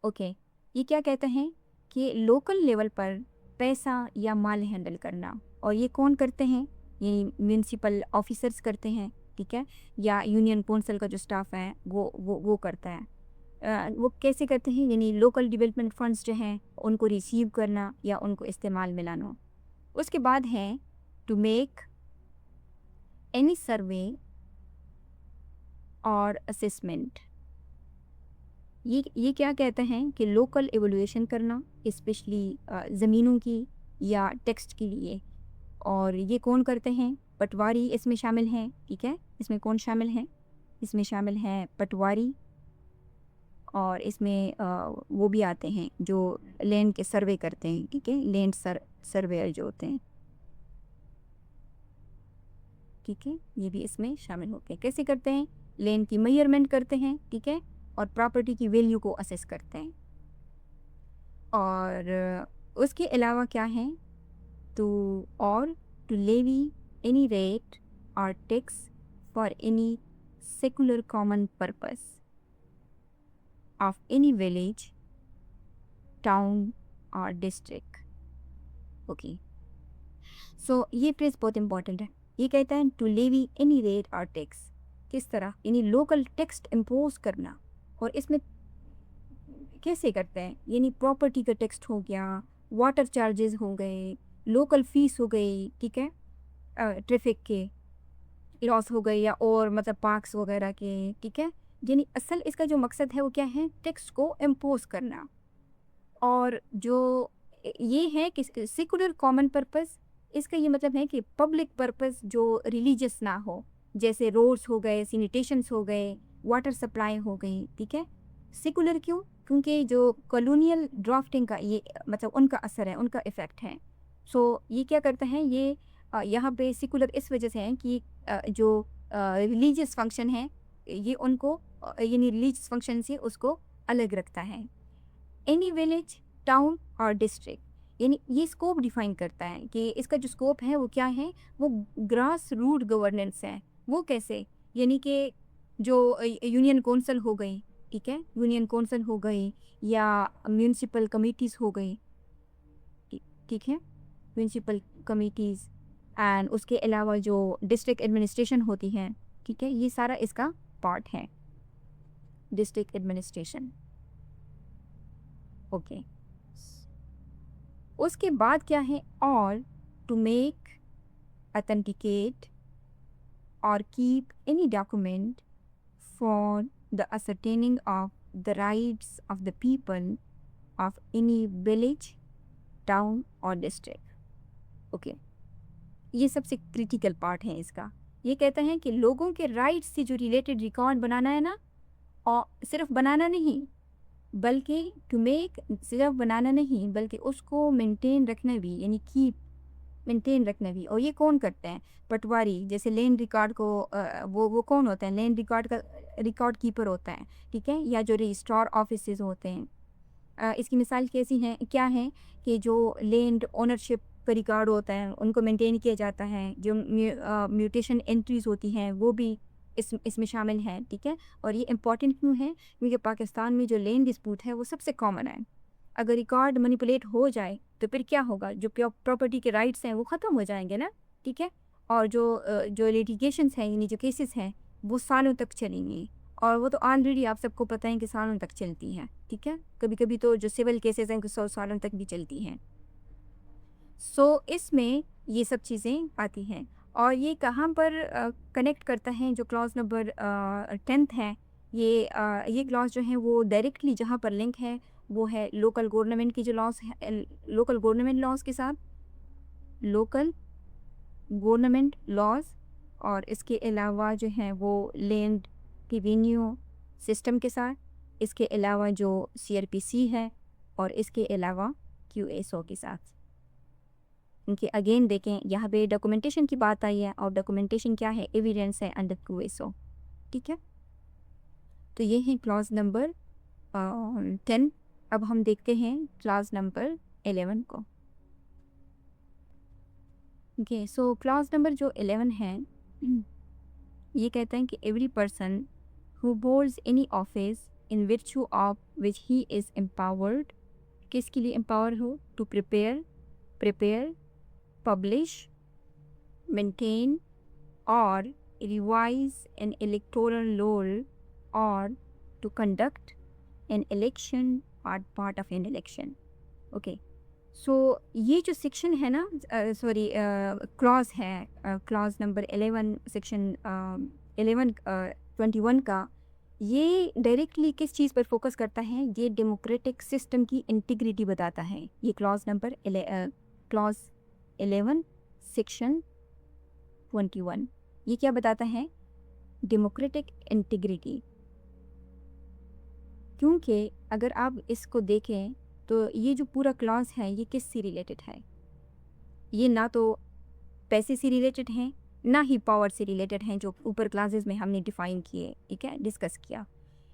S1: ओके, ये क्या कहते हैं कि लोकल लेवल पर पैसा या माल हैंडल करना, और ये कौन करते हैं? ये म्यूनिसिपल ऑफिसर्स करते हैं, ठीक है, या यूनियन काउंसिल का जो स्टाफ है वो करता है। वो कैसे करते हैं? यानी लोकल डेवलपमेंट फंड्स जो हैं उनको रिसीव करना या उनको इस्तेमाल में लाना। उसके बाद है टू मेक एनी सर्वे और असेसमेंट। ये क्या कहते हैं कि लोकल एवोल्यूशन करना, स्पेशली ज़मीनों की या टेक्स्ट के लिए। और ये कौन करते हैं? पटवारी इसमें शामिल हैं, ठीक है। इसमें कौन शामिल हैं? इसमें शामिल हैं पटवारी, और इसमें वो भी आते हैं जो लैंड के सर्वे करते हैं, ठीक है, लैंड सर्वेयर जो होते हैं, ठीक है, ये भी इसमें शामिल होते हैं। कैसे करते हैं? लैंड की मेजरमेंट करते हैं, ठीक है, और प्रॉपर्टी की वैल्यू को असेस करते हैं। और उसके अलावा क्या है? टू लेवी एनी रेट और tax for any secular common purpose of any village, town और डिस्ट्रिक्ट। ओके, सो ये फ्रेज बहुत इंपॉर्टेंट है। ये कहता है टू लेवी एनी रेट और टैक्स, किस तरह, यानी लोकल टैक्स इम्पोज करना। और इसमें कैसे करते हैं? यानी प्रॉपर्टी का टैक्स हो गया, वाटर चार्जेस हो गए, लोकल फीस हो गई, ठीक है, ट्रैफिक के लॉस हो गई, या और मतलब पार्क्स वगैरह के, ठीक है। यानी असल इसका जो मकसद है वो क्या है, टैक्स को इम्पोज करना। और जो ये है कि सेकुलर कॉमन पर्पस, इसका ये मतलब है कि पब्लिक पर्पस जो रिलीजियस ना हो, जैसे रोड्स हो गए, सैनिटेशंस हो गए, वाटर सप्लाई हो गई, ठीक है। सेकुलर क्यों? क्योंकि जो कॉलोनियल ड्राफ्टिंग का ये मतलब उनका असर है, उनका इफ़ेक्ट है। सो ये क्या करता है, ये यहाँ पे सेकुलर इस वजह से है कि जो रिलीजियस फंक्शन है ये उनको यानी रिलीजियस फंक्शन से उसको अलग रखता है। एनी विलेज, टाउन और डिस्ट्रिक्ट, यानी ये स्कोप डिफाइन करता है कि इसका जो स्कोप है वो क्या है, वो ग्रास रूट गवर्नेंस है। वो कैसे? यानी कि जो यूनियन कौंसल हो गई, ठीक है, यूनियन कौंसल हो गई या म्यूनिसिपल कमिटीज़ हो गई, ठीक है, म्यूनिसिपल कमिटीज़, एंड उसके अलावा जो डिस्ट्रिक्ट एडमिनिस्ट्रेशन होती है, ठीक है, ये सारा इसका पार्ट है, डिस्ट्रिक्ट एडमिनिस्ट्रेशन। ओके, उसके बाद क्या है, और टू मेक, अथेंटिकेट और keep any document for the ascertaining of the rights of the people of any village, town और district। ओके, ये सबसे क्रिटिकल पार्ट है इसका। ये कहता है कि लोगों के राइट्स से जो रिलेटेड रिकॉर्ड बनाना है ना, और सिर्फ बनाना नहीं, बल्कि टू मेक, सिर्फ बनाना नहीं बल्कि उसको मेंटेन रखना भी, यानी कीप, मेंटेन रखना भी। और ये कौन करते हैं? पटवारी, जैसे लैंड रिकॉर्ड को वो कौन होता है? लैंड रिकॉर्ड का रिकॉर्ड कीपर होता है, ठीक है, या जो रजिस्ट्रार ऑफिसेज होते हैं। इसकी मिसाल कैसी है, क्या है कि जो लैंड ओनरशिप का रिकॉर्ड होता है उनको मेंटेन किया जाता है, जो म्यूटेशन एंट्रीज होती हैं वो भी इसमें शामिल हैं, ठीक है। और ये इम्पॉर्टेंट क्यों है? क्योंकि पाकिस्तान में जो लैंड डिस्प्यूट है वो सबसे कॉमन है। अगर रिकॉर्ड मैनिपुलेट हो जाए तो फिर क्या होगा, जो प्रॉपर्टी के राइट्स हैं वो ख़त्म हो जाएंगे ना, ठीक है। और जो लिटिगेशंस हैं, यानी जो केसेस हैं, वो सालों तक चलेंगी। और वो तो ऑलरेडी आप सबको पता है कि सालों तक चलती हैं, ठीक है। कभी कभी तो जो सिविल केसेस हैं 100 सालों तक भी चलती हैं। सो इसमें ये सब चीज़ें आती हैं। और ये कहाँ पर कनेक्ट करता है, जो क्लॉज नंबर 10th है, ये क्लॉज जो है वो डायरेक्टली जहाँ पर लिंक है वो है लोकल गवर्नमेंट की जो लॉज है, लोकल गवर्नमेंट लॉज के साथ, लोकल गवर्नमेंट लॉज। और इसके अलावा जो है वो लैंड रेवेन्यू सिस्टम के साथ, इसके अलावा जो CRPC है, और इसके अलावा QSO के साथ। इनके अगेन देखें, यहाँ पे डॉक्यूमेंटेशन की बात आई है, और डॉक्यूमेंटेशन क्या है? एविडेंस है अंडर QSO, ठीक है। तो ये है क्लॉज नंबर 10। अब हम देखते हैं क्लॉज नंबर 11 को। ओके, सो क्लॉज नंबर जो 11 है, ये कहता है कि every person who holds any office in virtue of which he is empowered, किसके लिए एम्पावर हो? To prepare, publish, maintain or revise an electoral roll, or to conduct an election or part of an election। Okay, so ये जो section है ना, sorry clause है, clause number 11 section 1121 का, ये डायरेक्टली किस चीज़ पर फोकस करता है? ये डेमोक्रेटिक सिस्टम की इंटीग्रिटी बताता है। ये क्लॉज नंबर क्लॉज 11 सेक्शन 21 ये क्या बताता है? Democratic integrity. क्योंकि अगर आप इसको देखें तो ये जो पूरा क्लॉज है ये किस से रिलेटेड है? ये ना तो पैसे से रिलेटेड हैं, ना ही पावर से रिलेटेड हैं, जो ऊपर क्लासेस में हमने डिफाइन किए, ठीक है, डिस्कस किया।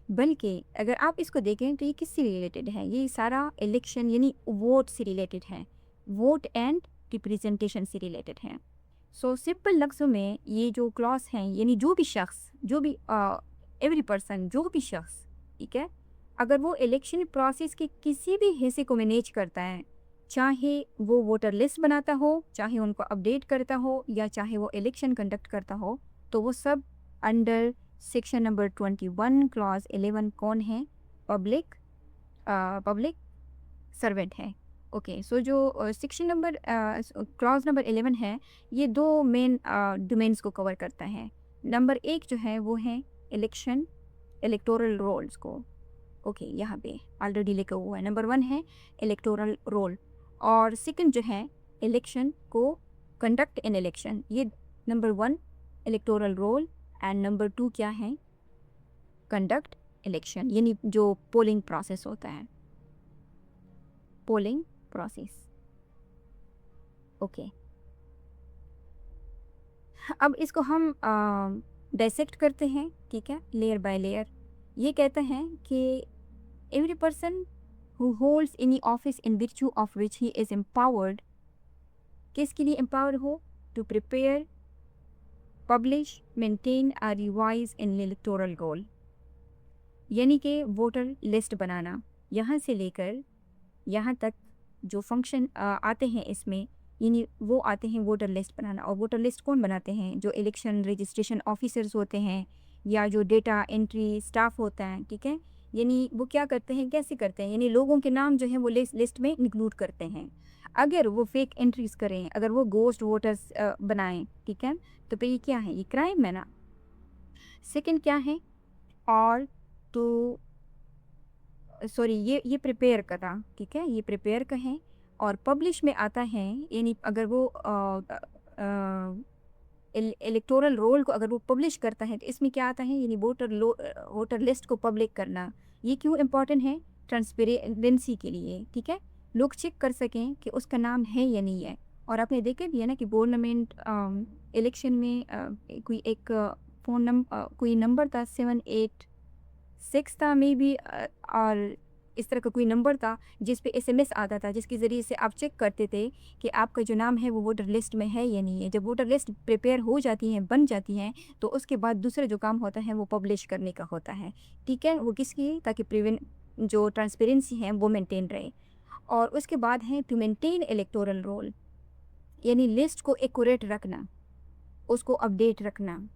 S1: बल्कि अगर आप इसको देखें तो ये किससे रिलेटेड है? ये सारा इलेक्शन यानी वोट से रिलेटेड है, वोट एंड रिप्रेजेंटेशन से रिलेटेड है। सो सिंपल लफ्ज़ों में ये जो क्लॉज हैं, यानी जो भी शख्स, जो भी एवरी पर्सन, जो भी शख्स, ठीक है, अगर वो इलेक्शन प्रोसेस के किसी भी हिस्से को मैनेज करता है, चाहे वो वोटर लिस्ट बनाता हो, चाहे उनको अपडेट करता हो, या चाहे वो इलेक्शन कंडक्ट करता हो, तो वो सब अंडर सेक्शन नंबर 21 क्लॉज 11 कौन है? पब्लिक सर्वेंट है। ओके, सो जो सेक्शन नंबर क्लॉज नंबर 11 है, ये दो मेन डोमेन्स को कवर करता है। नंबर एक जो है वो है इलेक्शन, इलेक्टोरल रोल्स को। ओके, यहाँ पे ऑलरेडी लिखा हुआ है। नंबर 1 है इलेक्टोरल रोल, और सेकंड जो है इलेक्शन को कंडक्ट इन इलेक्शन। ये number 1 electoral roll, and number 2 क्या है, कंडक्ट इलेक्शन, यानी जो पोलिंग प्रोसेस होता है, पोलिंग प्रोसेस। ओके, अब इसको हम डाइसेक्ट करते हैं, ठीक है, लेयर बाय लेयर। ये कहता है कि every person who holds any office in virtue of which he is empowered, किसके लिए empowered हो, to prepare, publish, maintain or revise an electoral roll, यानी कि वोटर लिस्ट बनाना, यहाँ से लेकर यहाँ तक जो फंक्शन आते हैं इसमें, यानी वो आते हैं वोटर लिस्ट बनाना। और वोटर लिस्ट कौन बनाते हैं, जो इलेक्शन रजिस्ट्रेशन ऑफिसर्स होते हैं या जो डेटा एंट्री स्टाफ होता है, ठीक है। यानी वो क्या करते हैं, कैसे करते हैं, यानी लोगों के नाम जो है वो लिस्ट में इंक्लूड करते हैं। अगर वो फेक एंट्रीज करें, अगर वो गोस्ट वोटर्स बनाएं, ठीक है, तो फिर ये क्या है, ये क्राइम है ना। सेकंड क्या है, और टू सॉरी, ये प्रिपेयर करा, ठीक है, ये प्रिपेयर का है। और पब्लिश में आता है, यानी अगर वो इलेक्टोरल रोल को अगर वो पब्लिश करता है तो इसमें क्या आता है, यानी वोटर लिस्ट को पब्लिक करना। ये क्यों इम्पॉर्टेंट है, ट्रांसपेरेंसी के लिए, ठीक है, लोग चेक कर सकें कि उसका नाम है या नहीं है। और आपने देखा भी है ना कि गवर्नमेंट इलेक्शन में कोई एक कोई नंबर था 786 था मे बी, और इस तरह का कोई नंबर था जिस पे एसएमएस आता था, जिसके ज़रिए से आप चेक करते थे कि आपका जो नाम है वो वोटर लिस्ट में है या नहीं है। जब वोटर लिस्ट प्रिपेयर हो जाती हैं, बन जाती हैं, तो उसके बाद दूसरा जो काम होता है वो पब्लिश करने का होता है, ठीक है। वो किसकी, ताकि जो ट्रांसपेरेंसी है वो मेंटेन रहे। और उसके बाद है टू मेंटेन इलेक्टोरल रोल, यानी लिस्ट को एक्यूरेट रखना, उसको अपडेट रखना,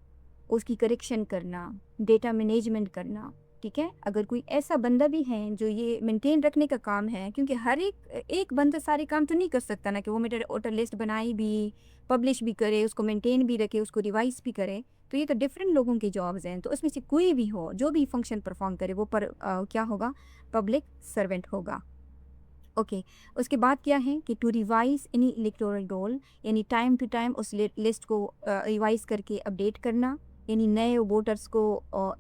S1: उसकी करेक्शन करना, डेटा मैनेजमेंट करना, ठीक है। अगर कोई ऐसा बंदा भी है जो ये मेंटेन रखने का काम है, क्योंकि हर एक बंदा सारे काम तो नहीं कर सकता ना, कि वो मेरे वोटर लिस्ट बनाई भी, पब्लिश भी करे, उसको मेंटेन भी रखे, उसको रिवाइज भी करे, तो ये तो डिफरेंट लोगों के जॉब्स हैं। तो उसमें से कोई भी हो जो भी फंक्शन परफॉर्म करे वो क्या होगा, पब्लिक सर्वेंट होगा। ओके, उसके बाद क्या है कि to revise any electoral roll, यानी टाइम टू टाइम उस लिस्ट को रिवाइज करके अपडेट करना, यानी नए वोटर्स को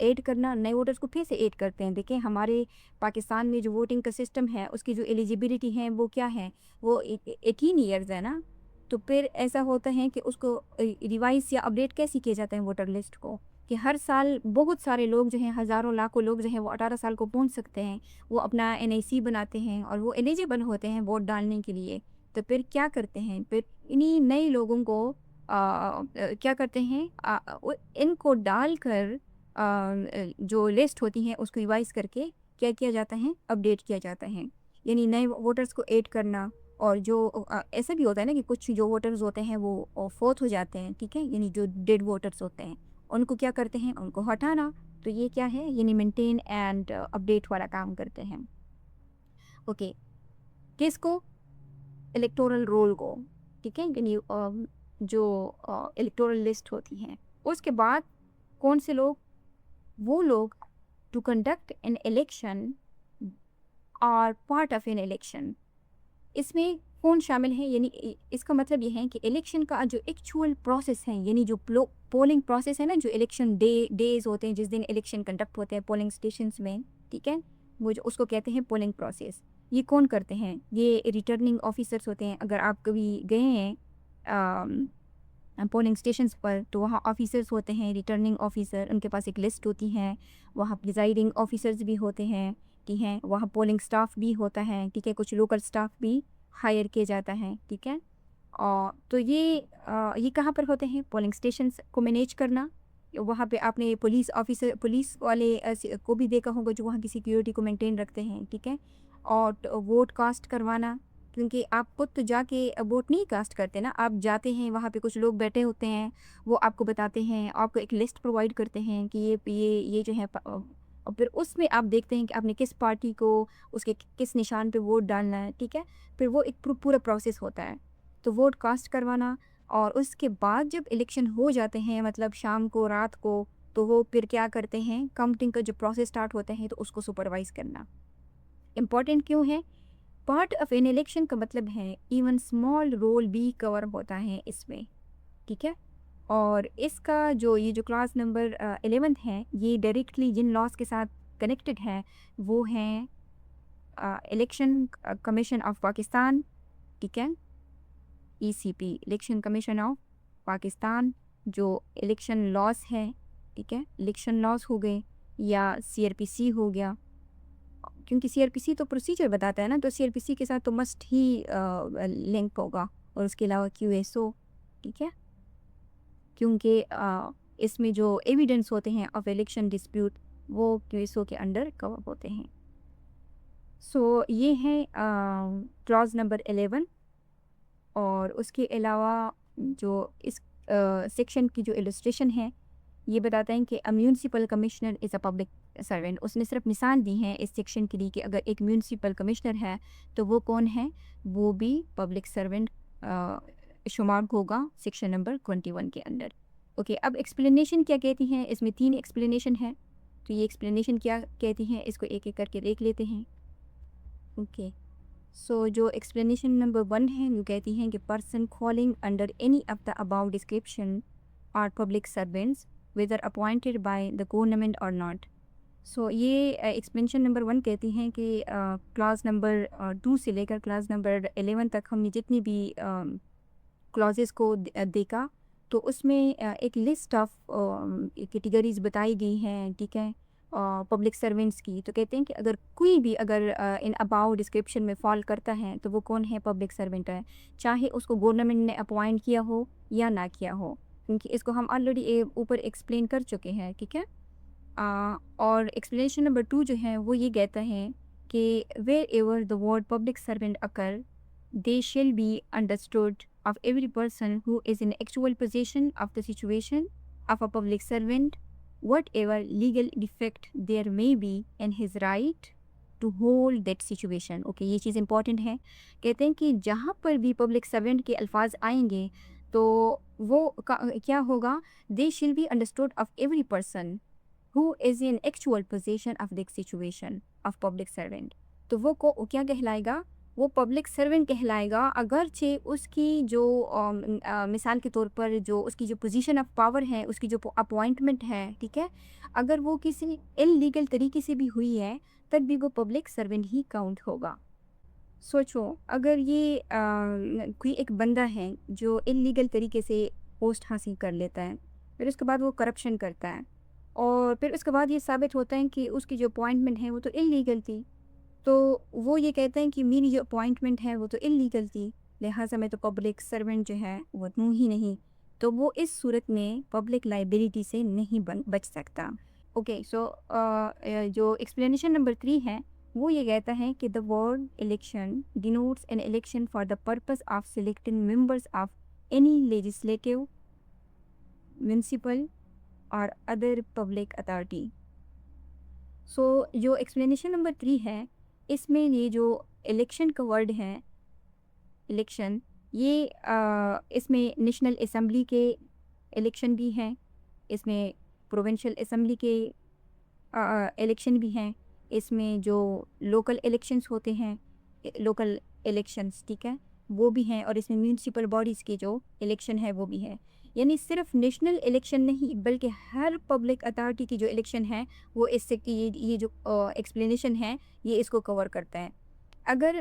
S1: ऐड करना। नए वोटर्स को फिर से ऐड करते हैं। देखें, हमारे पाकिस्तान में जो वोटिंग का सिस्टम है उसकी जो एलिजिबिलिटी है वो क्या है, वो 18 ईयर्स है ना। तो फिर ऐसा होता है कि उसको रिवाइज या अपडेट कैसे किया जाता है वोटर लिस्ट को, कि हर साल बहुत सारे लोग जो हैं, हज़ारों लाखों लोग जो हैं वो 18 साल को पहुंच सकते हैं, वो अपना एनआईसी बनाते हैं और वो एलिजिबल होते हैं वोट डालने के लिए। तो फिर क्या करते हैं, फिर इन्हीं नए लोगों को क्या करते हैं, इनको डालकर जो लिस्ट होती है उसको रिवाइज करके क्या किया जाता है, अपडेट किया जाता है, यानी नए वोटर्स को ऐड करना। और जो ऐसा भी होता है ना कि कुछ जो वोटर्स होते हैं वो फोर्थ हो जाते हैं, ठीक है, यानी जो डेड वोटर्स होते हैं उनको क्या करते हैं, उनको हटाना। तो ये क्या है, यानी मेंटेन एंड अपडेट वाला काम करते हैं। ओके, किसको, इलेक्टोरल रोल को, ठीक है, यानी जो इलेक्टोरल लिस्ट होती है। उसके बाद कौन से लोग, वो लोग टू कंडक्ट एन इलेक्शन और पार्ट ऑफ एन इलेक्शन। इसमें कौन शामिल है, यानी इसका मतलब ये है कि इलेक्शन का जो एक्चुअल प्रोसेस है, यानी जो पोलिंग प्रोसेस है ना, जो इलेक्शन डेज होते हैं जिस दिन इलेक्शन कंडक्ट होते हैं पोलिंग स्टेशंस में, ठीक है, वो जो उसको कहते हैं पोलिंग प्रोसेस। ये कौन करते हैं, ये रिटर्निंग ऑफिसर्स होते हैं। अगर आप कभी गए हैं पोलिंग स्टेशंस पर, तो वहाँ ऑफिसर्स होते हैं, रिटर्निंग ऑफिसर, उनके पास एक लिस्ट होती है। वहाँ प्रिजाइडिंग ऑफिसर्स भी होते हैं, ठीक है, वहाँ पोलिंग स्टाफ भी होता है, ठीक है, कुछ लोकल स्टाफ भी हायर किया जाता है, ठीक है। और तो ये कहाँ पर होते हैं, पोलिंग स्टेशंस को मैनेज करना। वहाँ पे आपने पुलिस ऑफिसर, पुलिस वाले को भी देखा होगा जो वहाँ की सिक्योरिटी को मेंटेन रखते हैं, ठीक है। और वोट कास्ट करवाना, क्योंकि आप खुद तो जाके वोट नहीं कास्ट करते ना, आप जाते हैं, वहाँ पे कुछ लोग बैठे होते हैं, वो आपको बताते हैं, आपको एक लिस्ट प्रोवाइड करते हैं कि ये जो है और फिर उसमें आप देखते हैं कि आपने किस पार्टी को उसके किस निशान पे वोट डालना है, ठीक है। फिर वो एक पूरा प्रोसेस होता है, तो वोट कास्ट करवाना, और उसके बाद जब इलेक्शन हो जाते हैं, मतलब शाम को, रात को, तो वो फिर क्या करते हैं, काउंटिंग का जो प्रोसेस स्टार्ट होता है तो उसको सुपरवाइज करना इम्पॉर्टेंट क्यों है। पार्ट ऑफ एन इलेक्शन का मतलब है इवन स्मॉल रोल भी कवर होता है इसमें, ठीक है। और इसका जो ये जो क्लास नंबर 11 है, ये डायरेक्टली जिन लॉज के साथ कनेक्टेड है वो हैं इलेक्शन कमीशन ऑफ पाकिस्तान, ठीक है, ECP, election commission of Pakistan, जो इलेक्शन लॉज है, ठीक है, इलेक्शन लॉज हो गए, या सीआरपीसी हो गया, क्योंकि सीआरपीसी तो प्रोसीजर बताता है ना, तो सीआरपीसी के साथ तो मस्ट ही लिंक होगा, और उसके अलावा क्यूएसओ, ठीक है, क्योंकि इसमें जो एविडेंस होते हैं ऑफ इलेक्शन डिस्प्यूट वो क्यूएसओ के अंडर कवर होते हैं। सो ये है क्लॉज नंबर 11। और उसके अलावा जो इस सेक्शन की जो इलस्ट्रेशन है, ये बताते हैं कि a municipal commissioner is a public servant. उसने सिर्फ मिसाल दी है इस सेक्शन के लिए कि अगर एक म्यूनसिपल कमिश्नर है तो वो कौन है, वो भी पब्लिक सर्वेंट शुमार होगा सेक्शन नंबर 21 के अंदर। ओके, अब एक्सप्लेनेशन क्या कहती हैं, इसमें 3 एक्सप्लेनेशन है, तो ये एक्सप्लेनेशन क्या कहती हैं इसको एक एक करके देख लेते हैं। ओके, सो जो एक्सप्लेनेशन नंबर 1 है वो कहती हैं कि person falling under any of the above description are public servants whether appointed by the government और नॉट। सो ये एक्सप्लेनेशन नंबर 1 कहती हैं कि क्लास नंबर 2 से लेकर क्लास नंबर 11 तक हमने जितनी भी क्लॉजेस को देखा, तो उसमें एक लिस्ट ऑफ कैटेगरीज बताई गई हैं, ठीक है, पब्लिक सर्वेंट्स की। तो कहते हैं कि अगर कोई भी अगर इन अबाउ डिस्क्रिप्शन में फॉल करता है तो वो कौन है, पब्लिक सर्वेंट है, चाहे उसको गवर्नमेंट ने अपॉइंट किया हो या ना किया हो, क्योंकि इसको हम ऑलरेडी ऊपर एक्सप्लेन कर चुके हैं, ठीक है। और एक्सप्लेनेशन नंबर 2 जो है वो ये कहता है कि wherever the word public servant occur they shall be understood of every person who is in actual possession of the situation of a public servant, whatever legal defect there may be in his right to hold that situation. Okay, ये चीज़ important है। कहते हैं कि जहाँ पर भी public servant के अल्फाज आएंगे तो वो क्या होगा, they shall be understood of every person who is in actual possession of the situation of public servant। तो वो को क्या कहलाएगा, वो पब्लिक सर्वेंट कहलाएगा, अगरचे उसकी जो मिसाल के तौर पर जो उसकी जो पोजीशन ऑफ पावर है, उसकी जो अपॉइंटमेंट है, ठीक है, अगर वो किसी इलीगल तरीके से भी हुई है तब भी वो पब्लिक सर्वेंट ही काउंट होगा। सोचो, अगर ये कोई एक बंदा है जो इलीगल तरीके से पोस्ट हासिल कर लेता है, फिर उसके बाद वो करप्शन करता है, और फिर उसके बाद ये साबित होता है कि उसकी जो अपॉइंटमेंट है वो तो इलीगल थी, तो वो ये कहते हैं कि मेरी जो अपॉइंटमेंट है वो तो इलीगल थी, लिहाजा मैं तो पब्लिक सर्वेंट जो है वो दूँ ही नहीं, तो वो इस सूरत में पब्लिक लाइबिलिटी से नहीं बच सकता। ओके, सो जो एक्सप्लेनेशन नंबर 3 है वो ये कहता है कि the word election denotes an election for the purpose of selecting members of any legislative, municipal और अदर पब्लिक अथॉरिटी। सो जो एक्सप्लेनेशन नंबर 3 है, इसमें ये जो इलेक्शन का वर्ड है, इलेक्शन, ये इसमें नेशनल असम्बली के इलेक्शन भी हैं, इसमें प्रोविंशियल असम्बली के इलेक्शन भी हैं, इसमें जो लोकल इलेक्शंस होते हैं, लोकल इलेक्शंस, ठीक है, वो भी हैं, और इसमें म्यूनसिपल बॉडीज़ के जो इलेक्शन है वो भी है। यानी सिर्फ नेशनल इलेक्शन नहीं बल्कि हर पब्लिक अथॉरिटी की जो इलेक्शन है वो इससे ये जो एक्सप्लेनेशन है ये इसको कवर करता है। अगर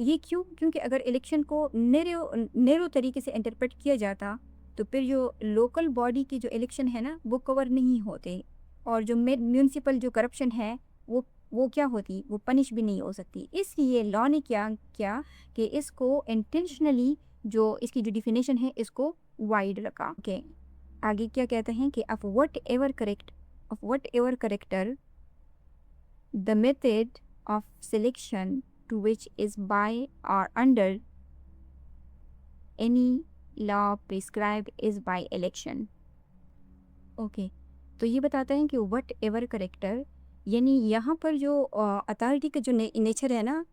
S1: ये क्यों, क्योंकि अगर इलेक्शन को नेरो तरीके से इंटरप्रेट किया जाता तो फिर जो लोकल बॉडी की जो इलेक्शन है ना वो कवर नहीं होते, और जो म्यूनसिपल जो करप्शन है वो क्या होती, वो पनिश भी नहीं हो सकती। इसलिए लॉ ने क्या किया कि इसको इंटेंशनली जो इसकी जो डिफिनेशन है इसको वाइड रखा। ओके, आगे क्या कहते हैं कि of what ever character the method of selection to which is by or under any law prescribed is by election। Okay, तो ये बताते हैं कि वट एवर करेक्टर यानी यहाँ पर जो अथॉरिटी का जो नेचर है ना,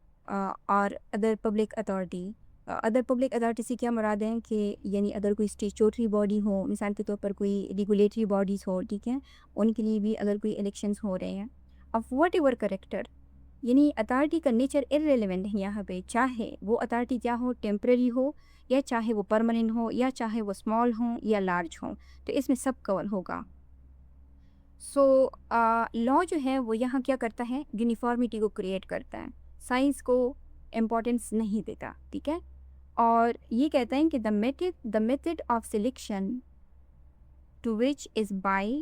S1: और अदर पब्लिक अथॉरिटी से क्या मुराद है कि यानी अगर कोई स्टेचुटरी बॉडी हो, मिसाल के तौर पर कोई रेगुलेटरी बॉडीज़ हो, ठीक है, उनके लिए भी अगर कोई इलेक्शंस हो रहे हैं ऑफ वट एवर करेक्टर, यानी अथॉरिटी का नेचर इररिलेवेंट है यहाँ पे, चाहे वो अथॉरिटी क्या हो, टेम्पररी हो या चाहे वो परमानेंट हो या चाहे वो स्मॉल हो या लार्ज हो, तो इसमें सब कवर होगा। सो लॉ जो है वो यहाँ क्या करता है, यूनिफॉर्मिटी को क्रिएट करता है, साइंस को इम्पोर्टेंस नहीं देता, ठीक है। और ये कहता है कि the method of selection to which is by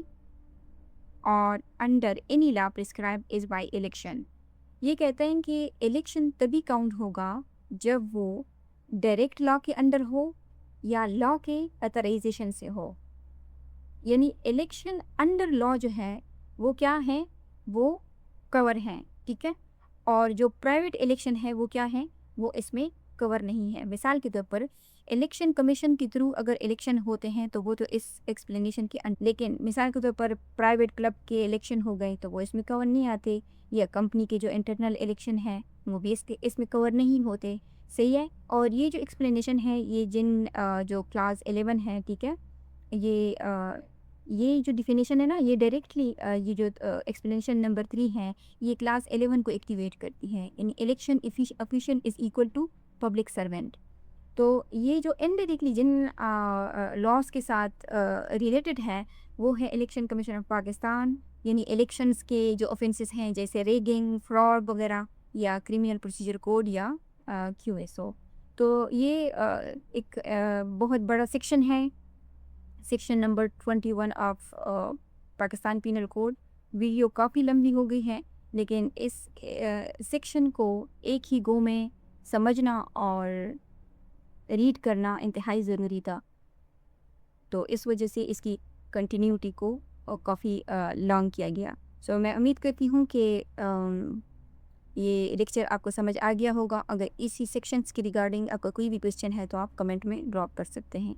S1: और under any law prescribe is by election. ये कहते हैं कि इलेक्शन तभी काउंट होगा जब वो डायरेक्ट लॉ के अंडर हो या लॉ के अथराइजेशन से हो। यानी इलेक्शन अंडर लॉ जो है वो क्या है, वो कवर हैं, ठीक है। और जो प्राइवेट इलेक्शन है वो क्या है, वो इसमें कवर नहीं है। मिसाल के तौर पर इलेक्शन कमीशन के थ्रू अगर इलेक्शन होते हैं तो वो तो इस एक्सप्लेनेशन के लेकिन मिसाल के तौर पर प्राइवेट क्लब के इलेक्शन हो गए तो वो इसमें कवर नहीं आते, या कंपनी के जो इंटरनल इलेक्शन है वो भी इसमें कवर नहीं होते, सही है। और ये जो एक्सप्लेनेशन है ये जो क्लास 11 है, ठीक है, ये जो डिफिनेशन है ना, ये डायरेक्टली ये जो एक्सप्लेनेशन नंबर 3 है, ये क्लास 11 को एक्टिवेट करती है। In election official is equal to public servant. तो ये जो इनडायरेक्टली जिन लॉज के साथ रिलेटेड है वो है इलेक्शन कमीशन ऑफ पाकिस्तान, यानी इलेक्शंस के जो ऑफेंसेस हैं जैसे रेगिंग, फ्रॉड वगैरह, या क्रिमिनल प्रोसीजर कोड या QSO। तो ये एक बहुत बड़ा सेक्शन है, section number 21 of Pakistan penal code. Video काफ़ी लंबी हो गई है, लेकिन इस सेक्शन को एक ही गो में समझना और रीड करना इंतहाई ज़रूरी था, तो इस वजह से इसकी कंटिन्यूटी को काफ़ी लॉन्ग किया गया। सो मैं उम्मीद करती हूँ कि ये लेक्चर आपको समझ आ गया होगा। अगर इसी सेक्शंस के रिगार्डिंग आपका कोई भी क्वेश्चन है तो आप कमेंट में ड्रॉप कर सकते हैं,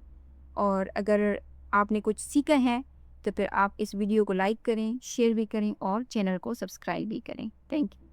S1: और अगर आपने कुछ सीखा है तो फिर आप इस वीडियो को लाइक करें, शेयर भी करें और चैनल को सब्सक्राइब भी करें। Thank you.